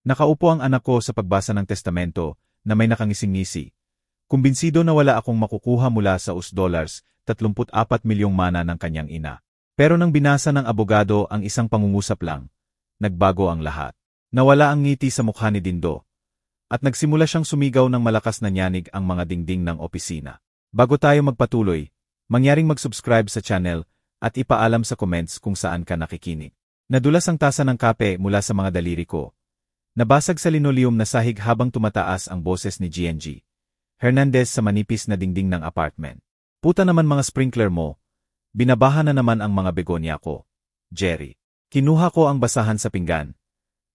Nakaupo ang anak ko sa pagbasa ng testamento na may nakangising-ngisi. Kumbinsido na wala akong makukuha mula sa US$34 milyong mana ng kanyang ina. Pero nang binasa ng abogado ang isang pangungusap lang, nagbago ang lahat. Nawala ang ngiti sa mukha ni Dindo. At nagsimula siyang sumigaw ng malakas na nyanig ang mga dingding ng opisina. Bago tayo magpatuloy, mangyaring mag-subscribe sa channel at ipaalam sa comments kung saan ka nakikinig. Nadulas ang tasa ng kape mula sa mga daliri ko. Nabasag sa linoleum na sahig habang tumataas ang boses ni GNG Hernandez sa manipis na dingding ng apartment. Puta naman mga sprinkler mo. Binabaha na naman ang mga begonia ko. Jerry. Kinuha ko ang basahan sa pinggan.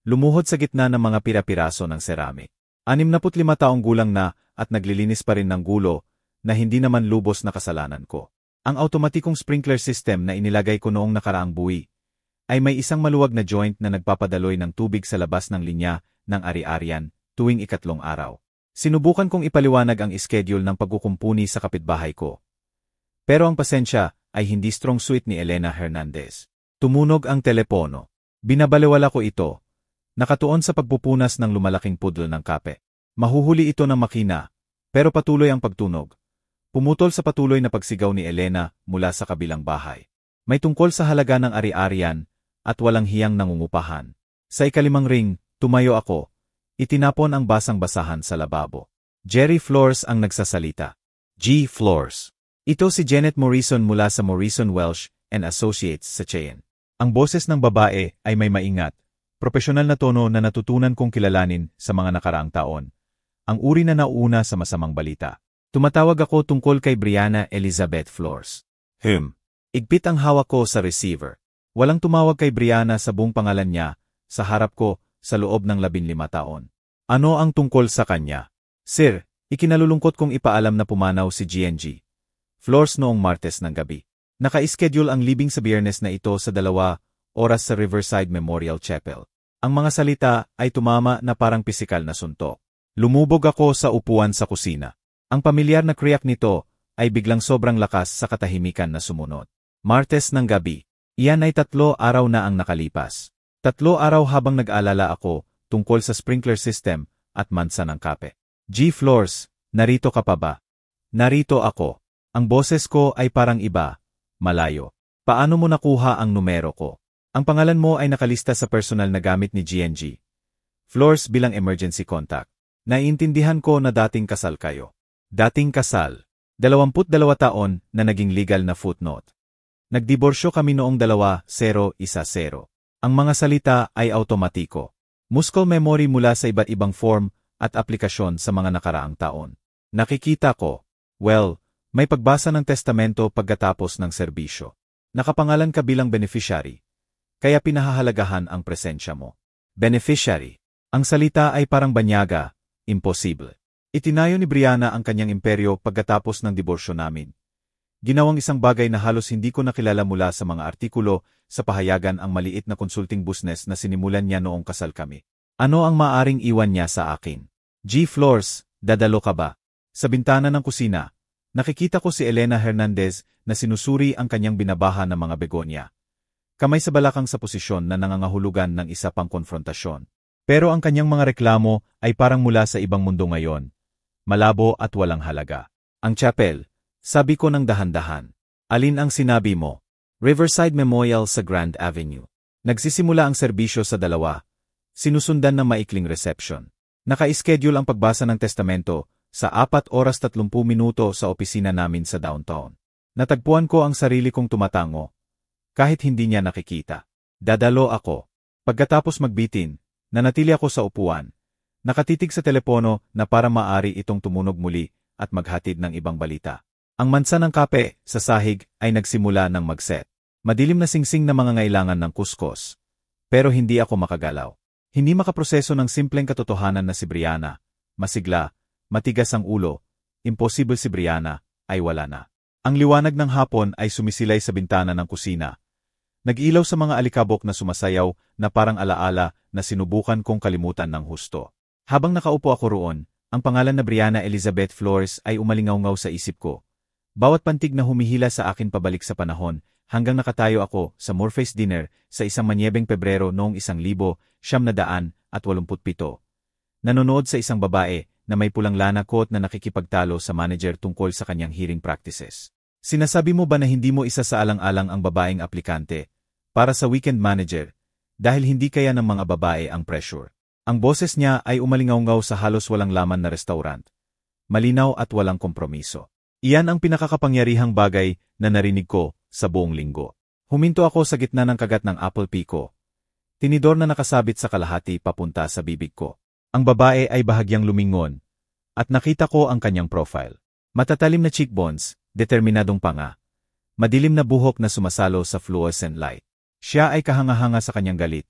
Lumuhod sa gitna ng mga pira-piraso ng ceramic. 65 taong gulang na at naglilinis pa rin ng gulo na hindi naman lubos na kasalanan ko. Ang automatikong sprinkler system na inilagay ko noong nakaraang buwi ay may isang maluwag na joint na nagpapadaloy ng tubig sa labas ng linya ng ari-arian tuwing ikatlong araw. Sinubukan kong ipaliwanag ang schedule ng pagkukumpuni sa kapitbahay ko. Pero ang pasensya ay hindi strong suit ni Elena Hernandez. Tumunog ang telepono. Binabalewala ko ito. Nakatuon sa pagpupunas ng lumalaking pudlo ng kape. Mahuhuli ito ng makina, pero patuloy ang pagtunog. Pumutol sa patuloy na pagsigaw ni Elena mula sa kabilang bahay. May tungkol sa halaga ng ari-arian at walang hiyang nangungupahan. Sa ikalimang ring, tumayo ako. Itinapon ang basang-basahan sa lababo. Jerry Flores ang nagsasalita. G. Flores. Ito si Janet Morrison mula sa Morrison Welsh and Associates sa Cheyenne. Ang boses ng babae ay may maingat, profesional na tono na natutunan kong kilalanin sa mga nakaraang taon. Ang uri na nauuna sa masamang balita. Tumatawag ako tungkol kay Brianna Elizabeth Flores. Igpit ang hawak ko sa receiver. Walang tumawag kay Brianna sa buong pangalan niya, sa harap ko, sa loob ng 15 taon. Ano ang tungkol sa kanya? Sir, ikinalulungkot kong ipaalam na pumanaw si GNG Flores noong Martes ng gabi. Naka-schedule ang libing sa Biyernes na ito sa 2 oras sa Riverside Memorial Chapel. Ang mga salita ay tumama na parang pisikal na suntok. Lumubog ako sa upuan sa kusina. Ang pamilyar na kriyak nito ay biglang sobrang lakas sa katahimikan na sumunod. Martes ng gabi. Iyan ay 3 araw na ang nakalipas. 3 araw habang nag-alala ako tungkol sa sprinkler system at mansa ng kape. G. Flores, narito ka pa ba? Narito ako. Ang boses ko ay parang iba, malayo. Paano mo nakuha ang numero ko? Ang pangalan mo ay nakalista sa personal na gamit ni GNG Flores bilang emergency contact. Naiintindihan ko na dating kasal kayo. Dating kasal. 22 taon na naging legal na footnote. Nagdiborsyo kami noong 2010. Ang mga salita ay automatiko. Muscle memory mula sa iba't ibang form at aplikasyon sa mga nakaraang taon. Nakikita ko, may pagbasa ng testamento pagkatapos ng serbisyo. Nakapangalan ka bilang beneficiary. Kaya pinahahalagahan ang presensya mo. Beneficiary. Ang salita ay parang banyaga, imposible. Itinayo ni Brianna ang kanyang imperyo pagkatapos ng diborsyo namin. Ginawang isang bagay na halos hindi ko nakilala mula sa mga artikulo sa pahayagan ang maliit na consulting business na sinimulan niya noong kasal kami. Ano ang maaring iwan niya sa akin? G. Flores, dadalo ka ba? Sa bintana ng kusina, nakikita ko si Elena Hernandez na sinusuri ang kanyang binabaha ng mga begonia. Kamay sa balakang sa posisyon na nangangahulugan ng isa pang konfrontasyon. Pero ang kanyang mga reklamo ay parang mula sa ibang mundo ngayon. Malabo at walang halaga. Ang chapel, sabi ko ng dahan-dahan. Alin ang sinabi mo? Riverside Memorial sa Grand Avenue. Nagsisimula ang serbisyo sa 2. Sinusundan ng maikling reception. Naka-schedule ang pagbasa ng testamento sa 4 oras 30 minuto sa opisina namin sa downtown. Natagpuan ko ang sarili kong tumatango. Kahit hindi niya nakikita. Dadalo ako. Pagkatapos magbitin, nanatili ako sa upuan. Nakatitig sa telepono na para maaari itong tumunog muli at maghatid ng ibang balita. Ang mansa ng kape sa sahig ay nagsimula ng magset. Madilim na singsing na mga ngailangan ng kuskus. Pero hindi ako makagalaw. Hindi makaproseso ng simpleng katotohanan na si Brianna, masigla, matigas ang ulo, imposible si Brianna, ay wala na. Ang liwanag ng hapon ay sumisilay sa bintana ng kusina. Nag-ilaw sa mga alikabok na sumasayaw na parang alaala na sinubukan kong kalimutan ng husto. Habang nakaupo ako roon, ang pangalan na Brianna Elizabeth Flores ay umalingaw-ngaw sa isip ko. Bawat pantig na humihila sa akin pabalik sa panahon, hanggang nakatayo ako sa Morpheus Dinner sa isang manyebeng Pebrero noong 1960 Nanonood sa isang babae na may pulang lana coat na nakikipagtalo sa manager tungkol sa kanyang hearing practices. Sinasabi mo ba na hindi mo isa sa alang-alang ang babaeng aplikante para sa weekend manager dahil hindi kaya ng mga babae ang pressure? Ang boses niya ay umalingaw-ngaw sa halos walang laman na restaurant. Malinaw at walang kompromiso. Iyan ang pinakakapangyarihang bagay na narinig ko sa buong linggo. Huminto ako sa gitna ng kagat ng apple pie ko. Tinidor na nakasabit sa kalahati papunta sa bibig ko. Ang babae ay bahagyang lumingon, at nakita ko ang kanyang profile. Matatalim na cheekbones, determinadong panga. Madilim na buhok na sumasalo sa fluorescent light. Siya ay kahanga-hanga sa kanyang galit.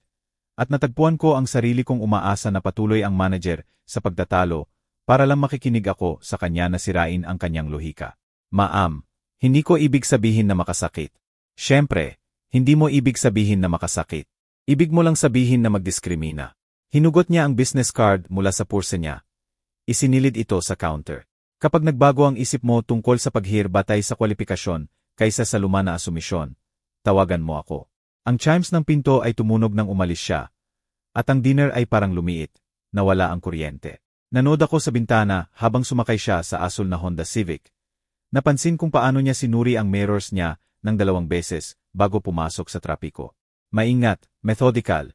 At natagpuan ko ang sarili kong umaasa na patuloy ang manager sa pagtatalo para lang makikinig ako sa kanya na sirain ang kanyang lohika. Ma'am, hindi ko ibig sabihin na makasakit. Siyempre, hindi mo ibig sabihin na makasakit. Ibig mo lang sabihin na magdiskrimina. Hinugot niya ang business card mula sa purse niya. Isinilid ito sa counter. Kapag nagbago ang isip mo tungkol sa paghir batay sa kwalifikasyon kaysa sa luma na asumisyon, tawagan mo ako. Ang chimes ng pinto ay tumunog nang umalis siya. At ang dinner ay parang lumiit, nawala ang kuryente. Nanood ako sa bintana habang sumakay siya sa asul na Honda Civic. Napansin kung paano niya sinuri ang mirrors niya ng 2 beses bago pumasok sa trapiko. Maingat, methodical,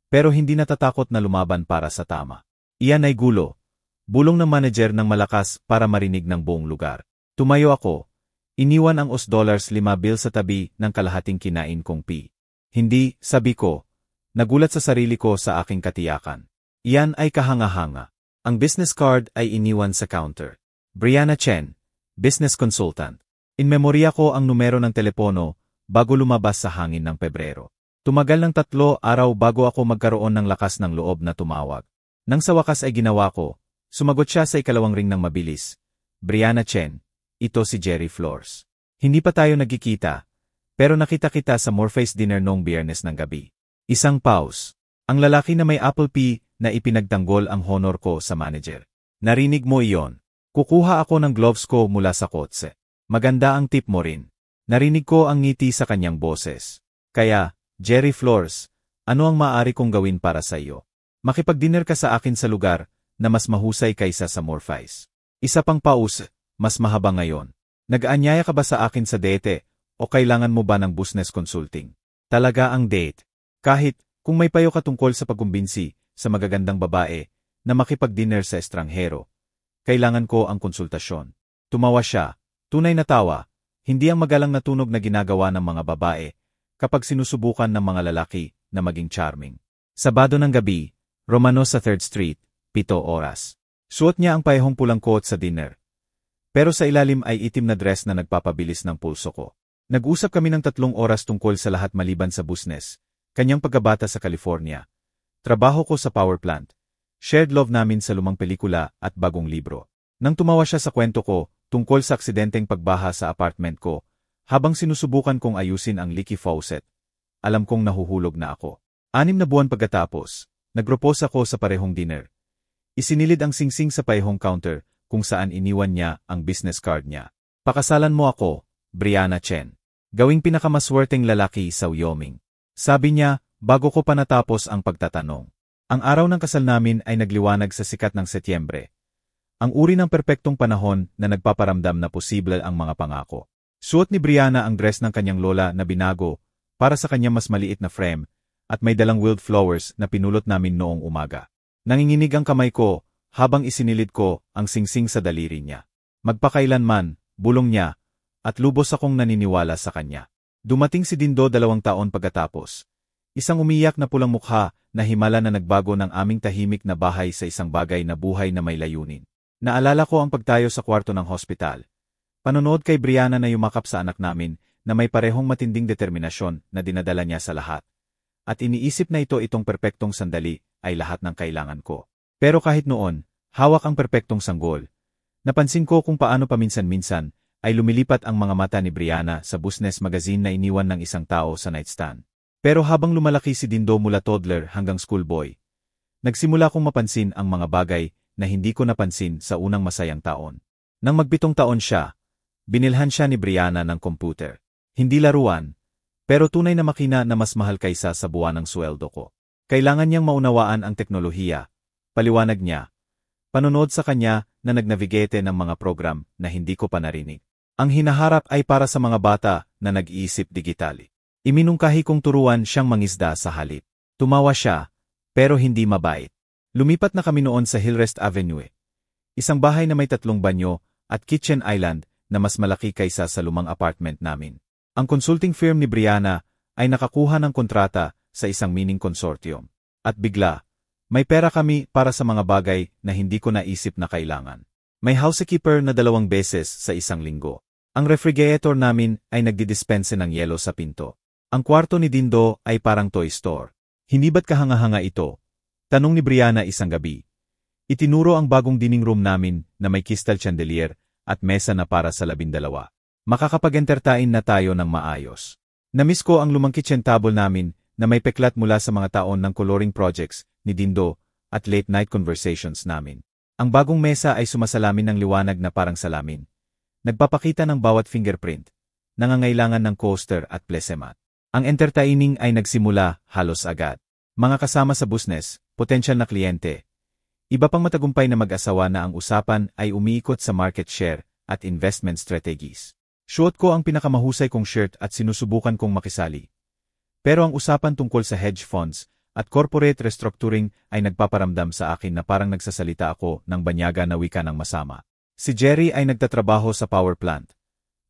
pero hindi natatakot na lumaban para sa tama. Iyan ay gulo. Bulong ng manager ng malakas para marinig ng buong lugar. Tumayo ako. Iniwan ang $5 bill sa tabi ng kalahating kinain kong pi. Hindi, sabi ko. Nagulat sa sarili ko sa aking katiyakan. Iyan ay kahanga-hanga. Ang business card ay iniwan sa counter. Brianna Chen, business consultant. Inmemorya ko ang numero ng telepono bago lumabas sa hangin ng Pebrero. Tumagal ng 3 araw bago ako magkaroon ng lakas ng loob na tumawag. Nang sa wakas ay ginawa ko, sumagot siya sa ikalawang ring ng mabilis. Brianna Chen, ito si Jerry Flores. Hindi pa tayo nagkikita, pero nakita kita sa Morpheus dinner noong Biyernes ng gabi. Isang pause. Ang lalaki na may apple pie na ipinagtanggol ang honor ko sa manager. Narinig mo iyon. Kukuha ako ng gloves ko mula sa kotse. Maganda ang tip mo rin. Narinig ko ang ngiti sa kanyang boses. Kaya, Jerry Flores, ano ang maaari kong gawin para sa iyo? Makipag-dinner ka sa akin sa lugar na mas mahusay kaysa sa Morpheus. Isa pang pause, mas mahaba ngayon. Nag-aanyaya ka ba sa akin sa date o kailangan mo ba ng business consulting? Talaga ang date. Kahit kung may payo ka tungkol sa pagkumbinsi sa magagandang babae na makipag-dinner sa estranghero, kailangan ko ang konsultasyon. Tumawa siya, tunay na tawa, hindi ang magalang na tunog na ginagawa ng mga babae kapag sinusubukan ng mga lalaki na maging charming. Sabado ng gabi, Romano sa 3rd Street, 7 oras. Suot niya ang parehong pulang coat sa dinner. Pero sa ilalim ay itim na dress na nagpapabilis ng pulso ko. Nag-usap kami ng 3 oras tungkol sa lahat maliban sa business, kanyang pagbabata sa California, trabaho ko sa power plant, shared love namin sa lumang pelikula at bagong libro. Nang tumawa siya sa kwento ko tungkol sa aksidenteng pagbaha sa apartment ko, habang sinusubukan kong ayusin ang leaky faucet, alam kong nahuhulog na ako. 6 na buwan pagkatapos, nagpropose ako sa parehong dinner. Isinilid ang singsing sa parehong counter kung saan iniwan niya ang business card niya. Pakasalan mo ako, Brianna Chen. Gawing pinakamaswerteng lalaki sa Wyoming. Sabi niya, bago ko pa natapos ang pagtatanong. Ang araw ng kasal namin ay nagliwanag sa sikat ng Setyembre. Ang uri ng perpektong panahon na nagpaparamdam na posible ang mga pangako. Suot ni Brianna ang dress ng kanyang lola na binago para sa kanyang mas maliit na frame at may dalang wildflowers na pinulot namin noong umaga. Nanginginig ang kamay ko habang isinilid ko ang singsing sa daliri niya. Magpakailanman, bulong niya, at lubos akong naniniwala sa kanya. Dumating si Dindo 2 taon pagkatapos. Isang umiyak na pulang mukha na himala na nagbago ng aming tahimik na bahay sa isang bagay na buhay na may layunin. Naalala ko ang pagtayo sa kwarto ng hospital. Panonood kay Brianna na yumakap sa anak namin na may parehong matinding determinasyon na dinadala niya sa lahat. At iniisip na itong perpektong sandali ay lahat ng kailangan ko. Pero kahit noon, hawak ang perpektong sanggol. Napansin ko kung paano paminsan-minsan ay lumilipat ang mga mata ni Brianna sa business magazine na iniwan ng isang tao sa nightstand. Pero habang lumalaki si Dindo mula toddler hanggang schoolboy, nagsimula kong mapansin ang mga bagay na hindi ko napansin sa unang masayang taon. Nang mag-7 taon siya, binilhan siya ni Brianna ng computer. Hindi laruan, pero tunay na makina na mas mahal kaysa sa buwanang sweldo ko. Kailangan niyang maunawaan ang teknolohiya. Paliwanag niya. Panonood sa kanya na nagnavigate ng mga program na hindi ko pa narinig. Ang hinaharap ay para sa mga bata na nag-iisip digitali. Iminungkahi kong turuan siyang mangisda sa halip. Tumawa siya, pero hindi mabait. Lumipat na kami noon sa Hillrest Avenue. Isang bahay na may 3 banyo at kitchen island na mas malaki kaysa sa lumang apartment namin. Ang consulting firm ni Brianna ay nakakuha ng kontrata sa isang mining consortium. At bigla, may pera kami para sa mga bagay na hindi ko naisip na kailangan. May housekeeper na 2 beses sa isang linggo. Ang refrigerator namin ay nagdidispense ng yelo sa pinto. Ang kwarto ni Dindo ay parang toy store. Hindi ba't kahanga-hanga ito? Tanong ni Brianna isang gabi. Itinuro ang bagong dining room namin na may crystal chandelier at mesa na para sa 12. Makakapag-entertain na tayo ng maayos. Namiss ko ang lumang kitchen table namin na may peklat mula sa mga taon ng coloring projects ni Dindo at late-night conversations namin. Ang bagong mesa ay sumasalamin ng liwanag na parang salamin. Nagpapakita ng bawat fingerprint, nangangailangan ng coaster at placemat. Ang entertaining ay nagsimula halos agad. Mga kasama sa business, potensyal na kliyente. Iba pang matagumpay na mag-asawa na ang usapan ay umiikot sa market share at investment strategies. Suot ko ang pinakamahusay kong shirt at sinusubukan kong makisali. Pero ang usapan tungkol sa hedge funds at corporate restructuring ay nagpaparamdam sa akin na parang nagsasalita ako ng banyaga na wika ng masama. Si Jerry ay nagtatrabaho sa power plant.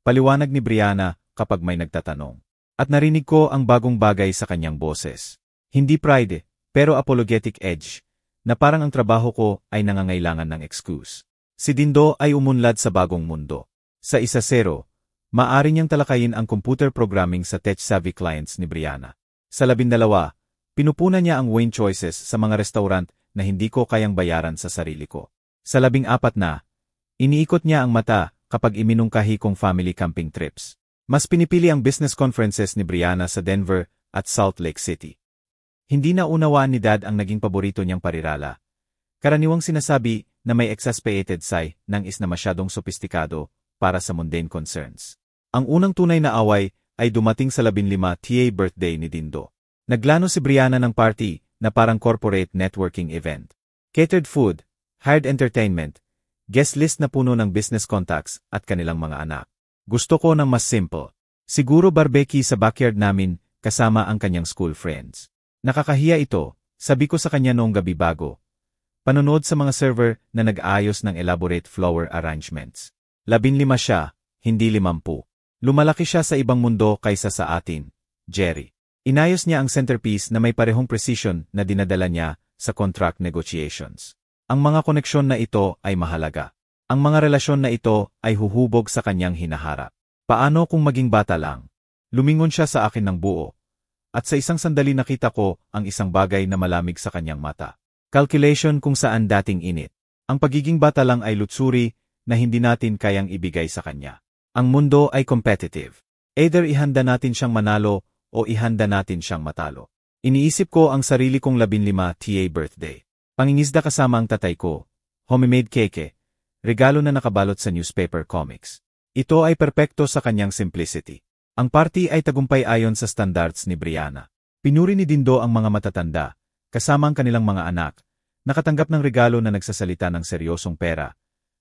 Paliwanag ni Brianna kapag may nagtatanong. At narinig ko ang bagong bagay sa kanyang boses. Hindi pride, pero apologetic edge, na parang ang trabaho ko ay nangangailangan ng excuse. Si Dindo ay umunlad sa bagong mundo. Sa 1-0, maaari niyang talakayin ang computer programming sa tech-savvy clients ni Brianna. Sa 12, pinupunan niya ang wine choices sa mga restaurant na hindi ko kayang bayaran sa sarili ko. Sa 14 na, iniikot niya ang mata kapag iminungkahi kong family camping trips. Mas pinipili ang business conferences ni Brianna sa Denver at Salt Lake City. Hindi na unawaan ni Dad ang naging paborito niyang parirala. Karaniwang sinasabi na may exasperated side ng is na masyadong sopistikado para sa mundane concerns. Ang unang tunay na away ay dumating sa 15 TA birthday ni Dindo. Naglano si Brianna ng party na parang corporate networking event. Catered food, hired entertainment, guest list na puno ng business contacts at kanilang mga anak. Gusto ko ng mas simple. Siguro barbecue sa backyard namin kasama ang kanyang school friends. Nakakahiya ito, sabi ko sa kanya noong gabi bago. Panonood sa mga server na nag-aayos ng elaborate flower arrangements. 15 siya, hindi 50. Lumalaki siya sa ibang mundo kaysa sa atin, Jerry. Inayos niya ang centerpiece na may parehong precision na dinadala niya sa contract negotiations. Ang mga koneksyon na ito ay mahalaga. Ang mga relasyon na ito ay huhubog sa kanyang hinaharap. Paano kung maging bata lang? Lumingon siya sa akin ng buo. At sa isang sandali nakita ko ang isang bagay na malamig sa kanyang mata. Calculation kung saan dating init. Ang pagiging bata lang ay lutsuri na hindi natin kayang ibigay sa kanya. Ang mundo ay competitive. Either ihanda natin siyang manalo o ihanda natin siyang matalo. Iniisip ko ang sarili kong 15 TA birthday. Pangingisda kasama ang tatay ko. Homemade cake. Regalo na nakabalot sa newspaper comics. Ito ay perpekto sa kanyang simplicity. Ang party ay tagumpay ayon sa standards ni Brianna. Pinuri ni Dindo ang mga matatanda, kasama ang kanilang mga anak, nakatanggap ng regalo na nagsasalita ng seryosong pera,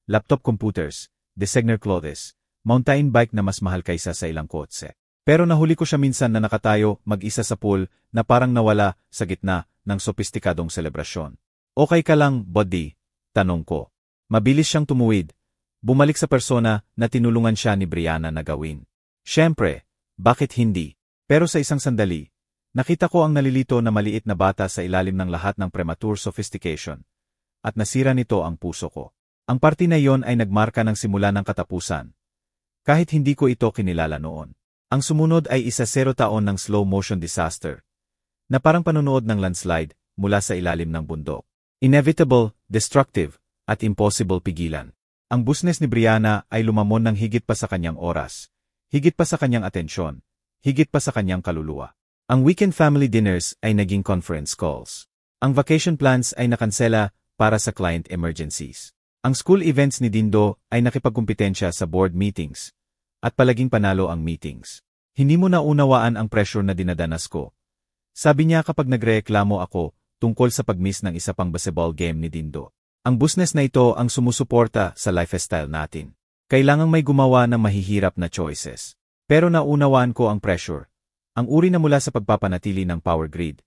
laptop computers, designer clothes, mountain bike na mas mahal kaysa sa ilang kotse. Pero nahuli ko siya minsan na nakatayo mag-isa sa pool na parang nawala sa gitna ng sopistikadong selebrasyon. Okay ka lang, buddy? Tanong ko. Mabilis siyang tumuwid. Bumalik sa persona na tinulungan siya ni Brianna na gawin. Siyempre, bakit hindi? Pero sa isang sandali, nakita ko ang nalilito na maliit na bata sa ilalim ng lahat ng premature sophistication. At nasira nito ang puso ko. Ang party na iyon ay nagmarka ng simula ng katapusan. Kahit hindi ko ito kinilala noon. Ang sumunod ay 10 taon ng slow motion disaster. Na parang panunood ng landslide mula sa ilalim ng bundok. Inevitable, destructive, at impossible pigilan. Ang business ni Brianna ay lumamon ng higit pa sa kanyang oras, higit pa sa kanyang atensyon, higit pa sa kanyang kaluluwa. Ang weekend family dinners ay naging conference calls. Ang vacation plans ay nakansela para sa client emergencies. Ang school events ni Dindo ay nakipagkumpetensya sa board meetings, at palaging panalo ang meetings. Hindi mo na unawaan ang pressure na dinadanas ko. Sabi niya kapag nagreklamo ako tungkol sa pag-miss ng isa pang basketball game ni Dindo. Ang business na ito ang sumusuporta sa lifestyle natin. Kailangang may gumawa ng mahihirap na choices. Pero naunawaan ko ang pressure. Ang uri na mula sa pagpapanatili ng power grid.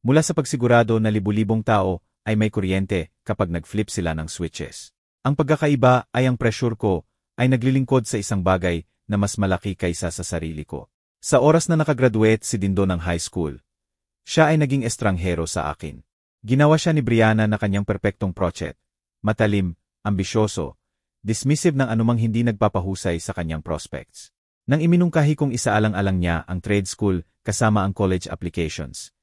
Mula sa pagsigurado na libu-libong tao ay may kuryente kapag nag-flip sila ng switches. Ang pagkakaiba ay ang pressure ko ay naglilingkod sa isang bagay na mas malaki kaysa sa sarili ko. Sa oras na nakagraduate si Dindo ng high school, siya ay naging estranghero sa akin. Ginawa siya ni Brianna na kanyang perpektong project. Matalim, ambisyoso, dismissive ng anumang hindi nagpapahusay sa kanyang prospects. Nang iminungkahi kong isaalang-alang niya ang trade school kasama ang college applications,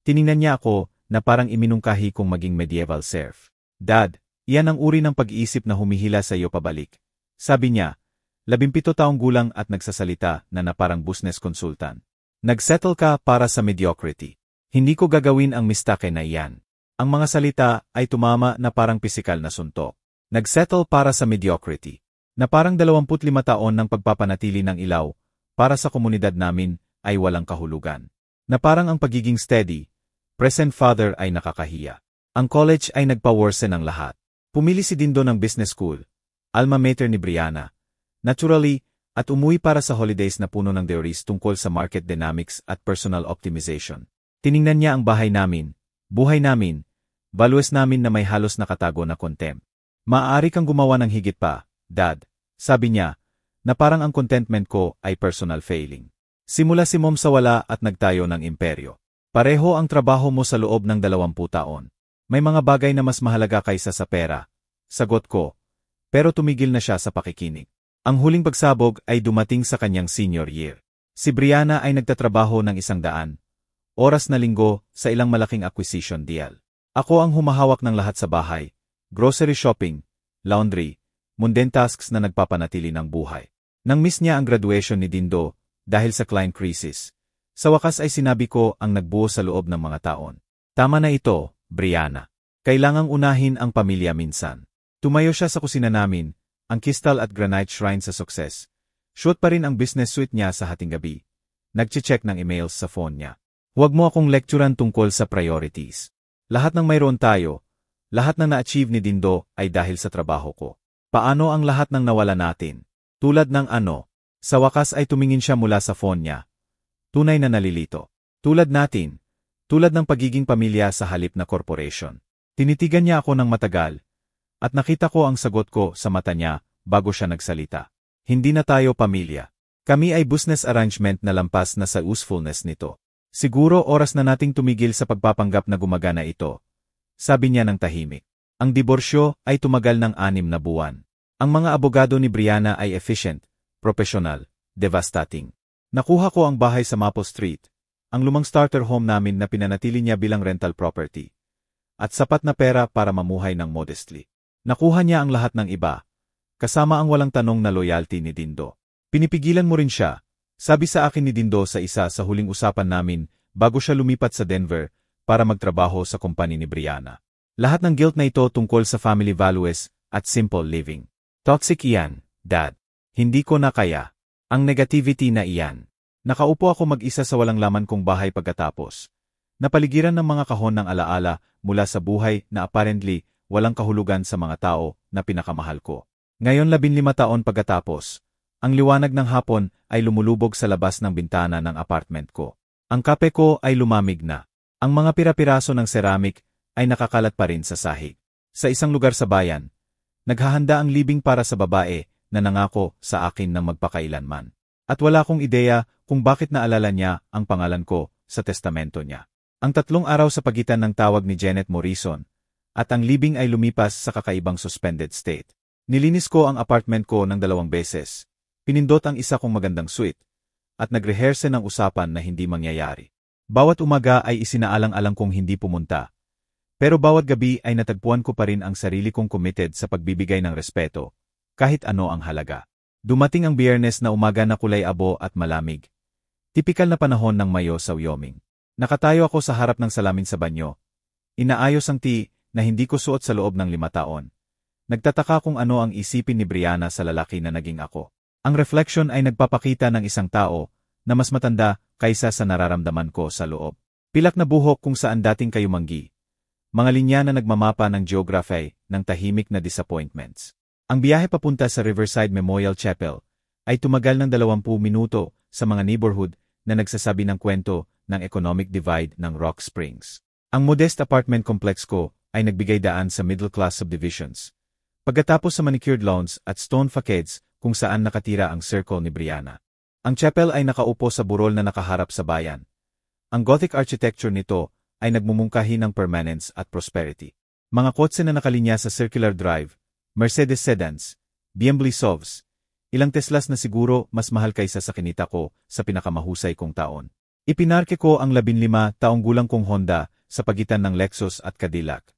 tiningnan niya ako na parang iminungkahi kong maging medieval serf. Dad, iyan ang uri ng pag-iisip na humihila sa iyo pabalik. Sabi niya, 17 taong gulang at nagsasalita na parang business consultant. Nagsettle ka para sa mediocrity. Hindi ko gagawin ang mistake na iyan. Ang mga salita ay tumama na parang pisikal na suntok. Nagsettle para sa mediocrity. Na parang 25 taon ng pagpapanatili ng ilaw para sa komunidad namin ay walang kahulugan. Na parang ang pagiging steady, present father ay nakakahiya. Ang college ay nagpa-worsen ng lahat. Pumili si Dindo ng business school, alma mater ni Brianna. Naturally, at umuwi para sa holidays na puno ng theories tungkol sa market dynamics at personal optimization. Tiningnan niya ang bahay namin, buhay namin, values namin na may halos nakatago na contempt. Maaari kang gumawa ng higit pa, Dad, sabi niya, na parang ang contentment ko ay personal failing. Simula si Mom sa wala at nagtayo ng imperyo. Pareho ang trabaho mo sa loob ng 20 taon. May mga bagay na mas mahalaga kaysa sa pera. Sagot ko, pero tumigil na siya sa pakikinig. Ang huling pagsabog ay dumating sa kanyang senior year. Si Brianna ay nagtatrabaho ng 100 oras na linggo sa ilang malaking acquisition deal. Ako ang humahawak ng lahat sa bahay, grocery shopping, laundry, mundane tasks na nagpapanatili ng buhay. Nang miss niya ang graduation ni Dindo dahil sa client crisis, sa wakas ay sinabi ko ang nagbuo sa loob ng mga taon. Tama na ito, Brianna. Kailangang unahin ang pamilya minsan. Tumayo siya sa kusina namin, ang crystal at granite shrine sa success. Shoot pa rin ang business suite niya sa hating gabi. Nagche-check ng emails sa phone niya. Huwag mo akong lecturean tungkol sa priorities. Lahat ng mayroon tayo, lahat ng na-achieve ni Dindo ay dahil sa trabaho ko. Paano ang lahat ng nawala natin? Tulad ng ano? Sa wakas ay tumingin siya mula sa phone niya. Tunay na nalilito. Tulad natin. Tulad ng pagiging pamilya sa halip na corporation. Tinitigan niya ako ng matagal. At nakita ko ang sagot ko sa mata niya bago siya nagsalita. Hindi na tayo pamilya. Kami ay business arrangement na lampas na sa usefulness nito. Siguro oras na nating tumigil sa pagpapanggap na gumagana ito. Sabi niya ng tahimik. Ang diborsyo ay tumagal ng 6 na buwan. Ang mga abogado ni Brianna ay efficient, professional, devastating. Nakuha ko ang bahay sa Maple Street, ang lumang starter home namin na pinanatili niya bilang rental property. At sapat na pera para mamuhay ng modestly. Nakuha niya ang lahat ng iba, kasama ang walang tanong na loyalty ni Dindo. Pinipigilan mo rin siya. Sabi sa akin ni Dindo sa isa sa huling usapan namin bago siya lumipat sa Denver para magtrabaho sa kumpanya ni Brianna. Lahat ng guilt na ito tungkol sa family values at simple living. Toxic iyan, Dad. Hindi ko na kaya. Ang negativity na iyan. Nakaupo ako mag-isa sa walang laman kong bahay pagkatapos. Napaligiran ng mga kahon ng alaala mula sa buhay na apparently walang kahulugan sa mga tao na pinakamahal ko. Ngayon 15 taon pagkatapos, ang liwanag ng hapon ay lumulubog sa labas ng bintana ng apartment ko. Ang kape ko ay lumamig na. Ang mga pira-piraso ng ceramic ay nakakalat pa rin sa sahig. Sa isang lugar sa bayan, naghahanda ang libing para sa babae na nangako sa akin ng magpakailanman. At wala akong ideya kung bakit naalala niya ang pangalan ko sa testamento niya. Ang 3 araw sa pagitan ng tawag ni Janet Morrison at ang libing ay lumipas sa kakaibang suspended state. Nilinis ko ang apartment ko ng 2 beses. Pinindot ang isa kong magandang suite, at nagrehearse ng usapan na hindi mangyayari. Bawat umaga ay isinaalang-alang kong hindi pumunta. Pero bawat gabi ay natagpuan ko pa rin ang sarili kong committed sa pagbibigay ng respeto, kahit ano ang halaga. Dumating ang Biyernes na umaga na kulay abo at malamig. Tipikal na panahon ng Mayo sa Wyoming. Nakatayo ako sa harap ng salamin sa banyo. Inaayos ang tea na hindi ko suot sa loob ng 5 taon. Nagtataka kung ano ang isipin ni Brianna sa lalaki na naging ako. Ang reflection ay nagpapakita ng isang tao na mas matanda kaysa sa nararamdaman ko sa loob. Pilak na buhok kung saan dating kayumanggi. Mga linya na nagmamapa ng geography ng tahimik na disappointments. Ang biyahe papunta sa Riverside Memorial Chapel ay tumagal ng 20 minuto sa mga neighborhood na nagsasabi ng kwento ng economic divide ng Rock Springs. Ang modest apartment complex ko ay nagbigay daan sa middle-class subdivisions. Pagkatapos sa manicured lawns at stone facades kung saan nakatira ang circle ni Brianna. Ang chapel ay nakaupo sa burol na nakaharap sa bayan. Ang Gothic architecture nito ay nagmumungkahi ng permanence at prosperity. Mga kotse na nakalinya sa circular drive, Mercedes sedans, BMW SUVs, ilang Teslas na siguro mas mahal kaysa sa kinita ko sa pinakamahusay kong taon. Ipinarke ko ang 15 taong gulang kong Honda sa pagitan ng Lexus at Cadillac.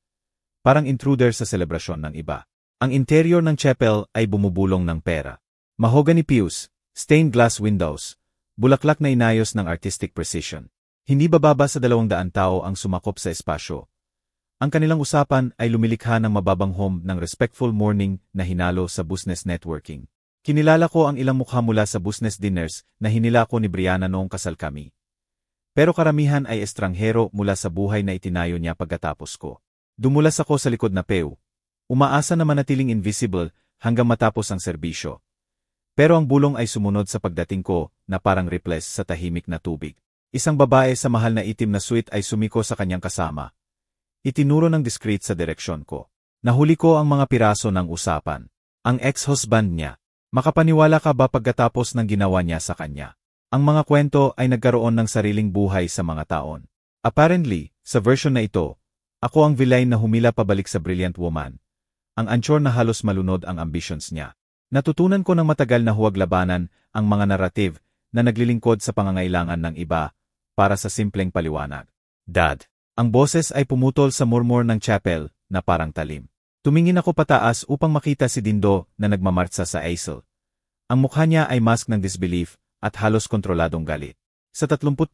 Parang intruder sa selebrasyon ng iba. Ang interior ng chapel ay bumubulong ng pera. Mahogany pews, stained glass windows, bulaklak na inayos ng artistic precision. Hindi bababa sa 200 tao ang sumakop sa espasyo. Ang kanilang usapan ay lumilikha ng mababang home ng respectful morning na hinalo sa business networking. Kinilala ko ang ilang mukha mula sa business dinners na hinila ko ni Brianna noong kasal kami. Pero karamihan ay estranghero mula sa buhay na itinayo niya pagkatapos ko. Dumulas ako sa likod na pew. Umaasa na manatiling invisible hanggang matapos ang serbisyo. Pero ang bulong ay sumunod sa pagdating ko na parang ripples sa tahimik na tubig. Isang babae sa mahal na itim na suit ay sumiko sa kanyang kasama. Itinuro ng discreet sa direksyon ko. Nahuli ko ang mga piraso ng usapan. Ang ex-husband niya. Makapaniwala ka ba pagkatapos ng ginawa niya sa kanya? Ang mga kwento ay nagkaroon ng sariling buhay sa mga taon. Apparently, sa version na ito, ako ang villain na humila pabalik sa brilliant woman. Ang anchor na halos malunod ang ambitions niya. Natutunan ko ng matagal na huwag labanan ang mga narrative na naglilingkod sa pangangailangan ng iba para sa simpleng paliwanag. Dad. Ang boses ay pumutol sa murmur ng chapel na parang talim. Tumingin ako pataas upang makita si Dindo na nagmamartsa sa easel. Ang mukha niya ay mask ng disbelief at halos kontroladong galit. Sa 37,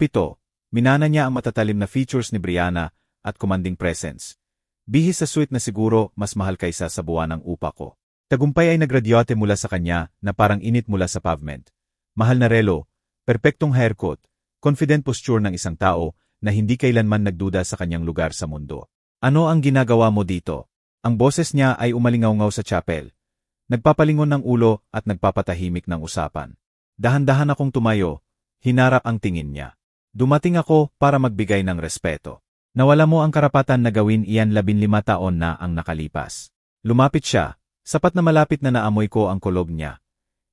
minana niya ang matatalim na features ni Brianna at commanding presence. Bihis sa suite na siguro mas mahal kaysa sa buwan ng upa ko. Tagumpay ay nagradyote mula sa kanya na parang init mula sa pavement. Mahal na relo, perpektong haircut, confident posture ng isang tao na hindi kailanman nagduda sa kanyang lugar sa mundo. Ano ang ginagawa mo dito? Ang boses niya ay umalingaw-ngaw sa chapel. Nagpapalingon ng ulo at nagpapatahimik ng usapan. Dahan-dahan akong tumayo, hinarap ang tingin niya. Dumating ako para magbigay ng respeto. Nawala mo ang karapatan na gawin iyan 15 taon na ang nakalipas. Lumapit siya, sapat na malapit na naamoy ko ang kulog niya.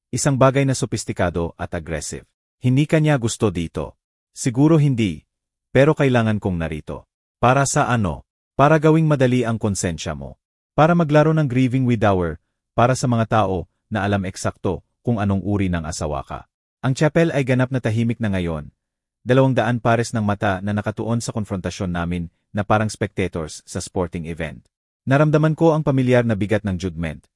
Isang bagay na sopistikado at aggressive. Hindi ka niya gusto dito. Siguro hindi, pero kailangan kong narito. Para sa ano? Para gawing madali ang konsensya mo. Para maglaro ng grieving with hour, para sa mga tao na alam eksakto kung anong uri ng asawa ka. Ang chapel ay ganap na tahimik na ngayon. 200 pares ng mata na nakatuon sa konfrontasyon namin na parang spectators sa sporting event. Naramdaman ko ang pamilyar na bigat ng judgment.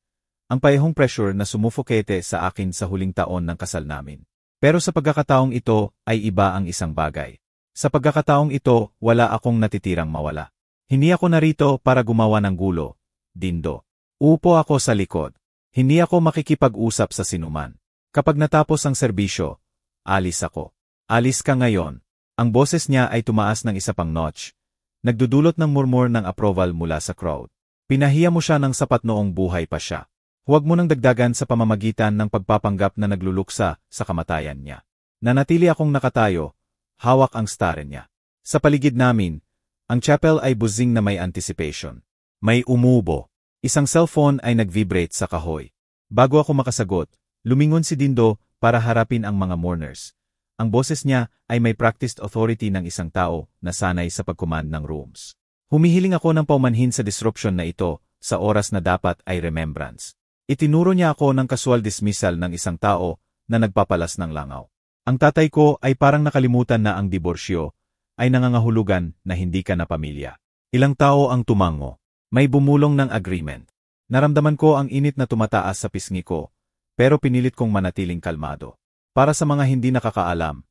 Ang payahong pressure na sumufokete sa akin sa huling taon ng kasal namin. Pero sa pagkakataong ito ay iba ang isang bagay. Sa pagkakataong ito, wala akong natitirang mawala. Hindi ako narito para gumawa ng gulo, Dindo. Upo ako sa likod. Hindi ako makikipag-usap sa sinuman. Kapag natapos ang serbisyo, alis ako. Alis ka ngayon. Ang boses niya ay tumaas ng isa pang notch. Nagdudulot ng murmur ng approval mula sa crowd. Pinahiya mo siya ng sapat noong buhay pa siya. Huwag mo nang dagdagan sa pamamagitan ng pagpapanggap na nagluluksa sa kamatayan niya. Nanatili akong nakatayo, hawak ang stare niya. Sa paligid namin, ang chapel ay buzzing na may anticipation. May umubo. Isang cellphone ay nag-vibrate sa kahoy. Bago ako makasagot, lumingon si Dindo para harapin ang mga mourners. Ang boses niya ay may practiced authority ng isang tao na sanay sa pag-command ng rooms. Humihiling ako ng paumanhin sa disruption na ito sa oras na dapat ay remembrance. Itinuro niya ako ng casual dismissal ng isang tao na nagpapalas ng langaw. Ang tatay ko ay parang nakalimutan na ang diborsyo ay nangangahulugan na hindi ka na pamilya. Ilang tao ang tumango. May bumulong ng agreement. Naramdaman ko ang init na tumataas sa pisngi ko, pero pinilit kong manatiling kalmado. Para sa mga hindi nakakaalam,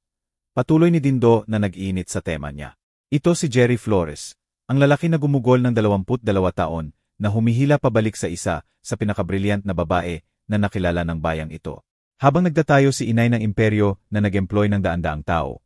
patuloy ni Dindo na nag-iinit sa tema niya. Ito si Jerry Flores, ang lalaki na gumugol ng 22 taon na humihila pabalik sa isa sa pinakabrilliant na babae na nakilala ng bayang ito. Habang nagdatayo si inay ng imperyo na nag-employ ng daan-daang tao,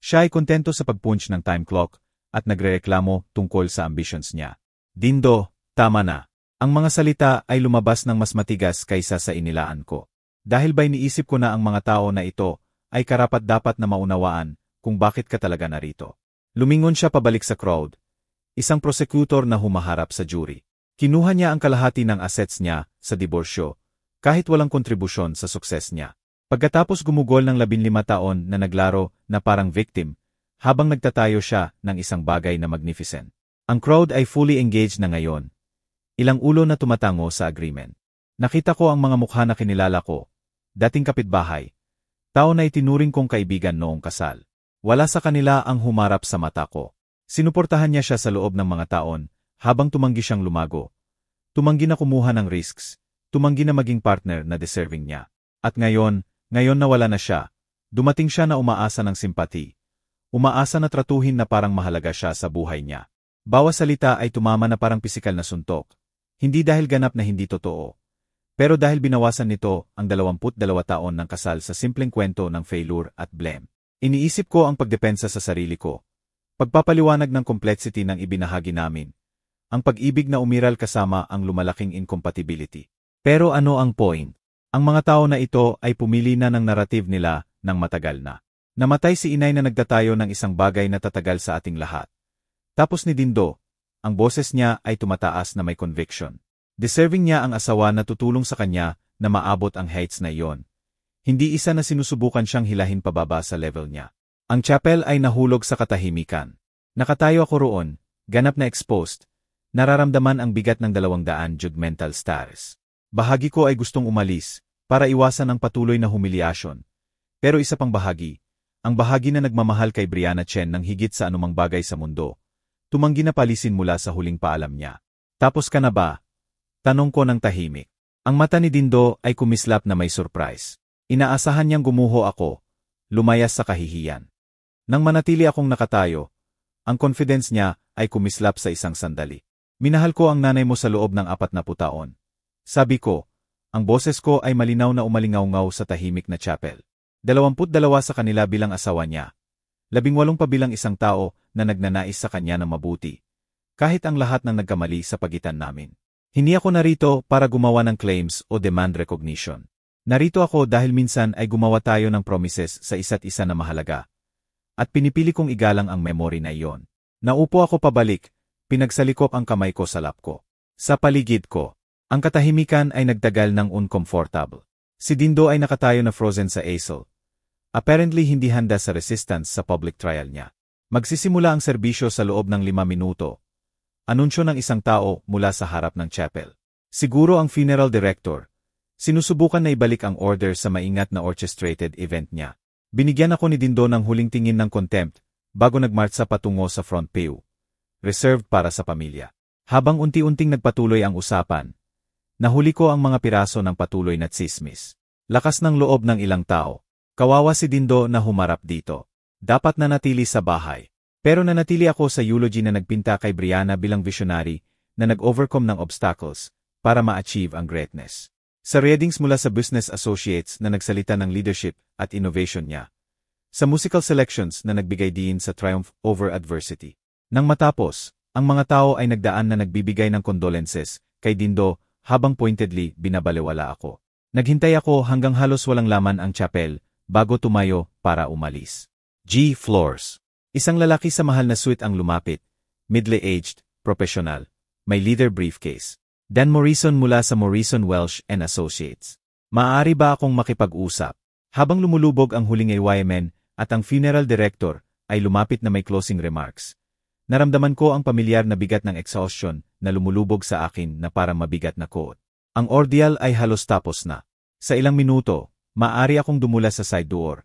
Siya ay kontento sa pag-punch ng time clock at nagrereklamo tungkol sa ambitions niya. Dindo, tama na. Ang mga salita ay lumabas ng mas matigas kaysa sa inilaan ko. Dahil ba iniisip ko na ang mga tao na ito ay karapat-dapat na maunawaan kung bakit ka talaga narito. Lumingon siya pabalik sa crowd. Isang prosecutor na humaharap sa jury. Kinuha niya ang kalahati ng assets niya sa diborsyo, kahit walang kontribusyon sa sukses niya. Pagkatapos gumugol ng 15 taon na naglaro na parang victim, habang nagtatayo siya ng isang bagay na magnificent. Ang crowd ay fully engaged na ngayon. Ilang ulo na tumatango sa agreement. Nakita ko ang mga mukha na kinilala ko, dating kapitbahay, tao na itinuring kong kaibigan noong kasal. Wala sa kanila ang humarap sa mata ko. Sinuportahan niya siya sa loob ng mga taon, habang tumanggi siyang lumago. Tumanggi na kumuha ng risks, tumanggi na maging partner na deserving niya. At ngayon na wala na siya, dumating siya na umaasa ng simpati. Umaasa na tratuhin na parang mahalaga siya sa buhay niya. Bawat salita ay tumama na parang pisikal na suntok. Hindi dahil ganap na hindi totoo. Pero dahil binawasan nito ang 22 taon ng kasal sa simpleng kwento ng failure at blame. Iniisip ko ang pagdepensa sa sarili ko. Pagpapaliwanag ng complexity ng ibinahagi namin. Ang pag-ibig na umiral kasama ang lumalaking incompatibility. Pero ano ang point? Ang mga tao na ito ay pumili na ng narrative nila ng matagal na. Namatay si inay na nagdatayo ng isang bagay na tatagal sa ating lahat. Tapos ni Dindo, ang boses niya ay tumataas na may conviction. Deserving niya ang asawa na tutulong sa kanya na maabot ang heights na iyon. Hindi isa na sinusubukan siyang hilahin pababa sa level niya. Ang chapel ay nahulog sa katahimikan. Nakatayo ako roon, ganap na exposed, nararamdaman ang bigat ng 200 judgmental stars. Bahagi ko ay gustong umalis, para iwasan ang patuloy na humiliasyon. Pero isa pang bahagi, ang bahagi na nagmamahal kay Brianna Chen ng higit sa anumang bagay sa mundo, tumanggi na palisin mula sa huling paalam niya. Tapos ka na ba? Tanong ko ng tahimik. Ang mata ni Dindo ay kumislap na may surprise. Inaasahan niyang gumuho ako, lumayas sa kahihiyan. Nang manatili akong nakatayo, ang confidence niya ay kumislap sa isang sandali. Minahal ko ang nanay mo sa loob ng 40 taon. Sabi ko, ang boses ko ay malinaw na umalingaw-ngaw sa tahimik na chapel. 22 sa kanila bilang asawa niya. 18 pa bilang isang tao na nagnanais sa kanya ng mabuti. Kahit ang lahat ng nagkamali sa pagitan namin. Hindi ako narito para gumawa ng claims o demand recognition. Narito ako dahil minsan ay gumawa tayo ng promises sa isa't isa na mahalaga. At pinipili kong igalang ang memory na iyon. Naupo ako pabalik, pinagsalikop ang kamay ko sa lap ko. Sa paligid ko. Ang katahimikan ay nagtagal ng uncomfortable. Si Dindo ay nakatayo na frozen sa easel. Apparently hindi handa sa resistance sa public trial niya. Magsisimula ang serbisyo sa loob ng 5 minuto. Anunsyo ng isang tao mula sa harap ng chapel. Siguro ang funeral director. Sinusubukan na ibalik ang order sa maingat na orchestrated event niya. Binigyan ako ni Dindo ng huling tingin ng contempt bago nagmartsa patungo sa front pew. Reserved para sa pamilya. Habang unti-unting nagpatuloy ang usapan, nahuli ko ang mga piraso ng patuloy na tsismis. Lakas ng loob ng ilang tao. Kawawa si Dindo na humarap dito. Dapat nanatili sa bahay. Pero nanatili ako sa eulogy na nagpinta kay Brianna bilang visionary na nag-overcome ng obstacles para ma-achieve ang greatness. Sa readings mula sa business associates na nagsalita ng leadership at innovation niya. Sa musical selections na nagbigay diin sa triumph over adversity. Nang matapos, ang mga tao ay nagdaan na nagbibigay ng condolences kay Dindo habang pointedly binabalewala ako. Naghintay ako hanggang halos walang laman ang chapel bago tumayo para umalis. G. Floors. Isang lalaki sa mahal na suite ang lumapit, middle-aged, professional, may leather briefcase. Dan Morrison mula sa Morrison Welsh and Associates. Maaari ba akong makipag-usap? Habang lumulubog ang huling AYMN at ang funeral director ay lumapit na may closing remarks. Naramdaman ko ang pamilyar na bigat ng exhaustion na lumulubog sa akin na parang mabigat na quote. Ang ordeal ay halos tapos na. Sa ilang minuto, maaari akong dumula sa side door.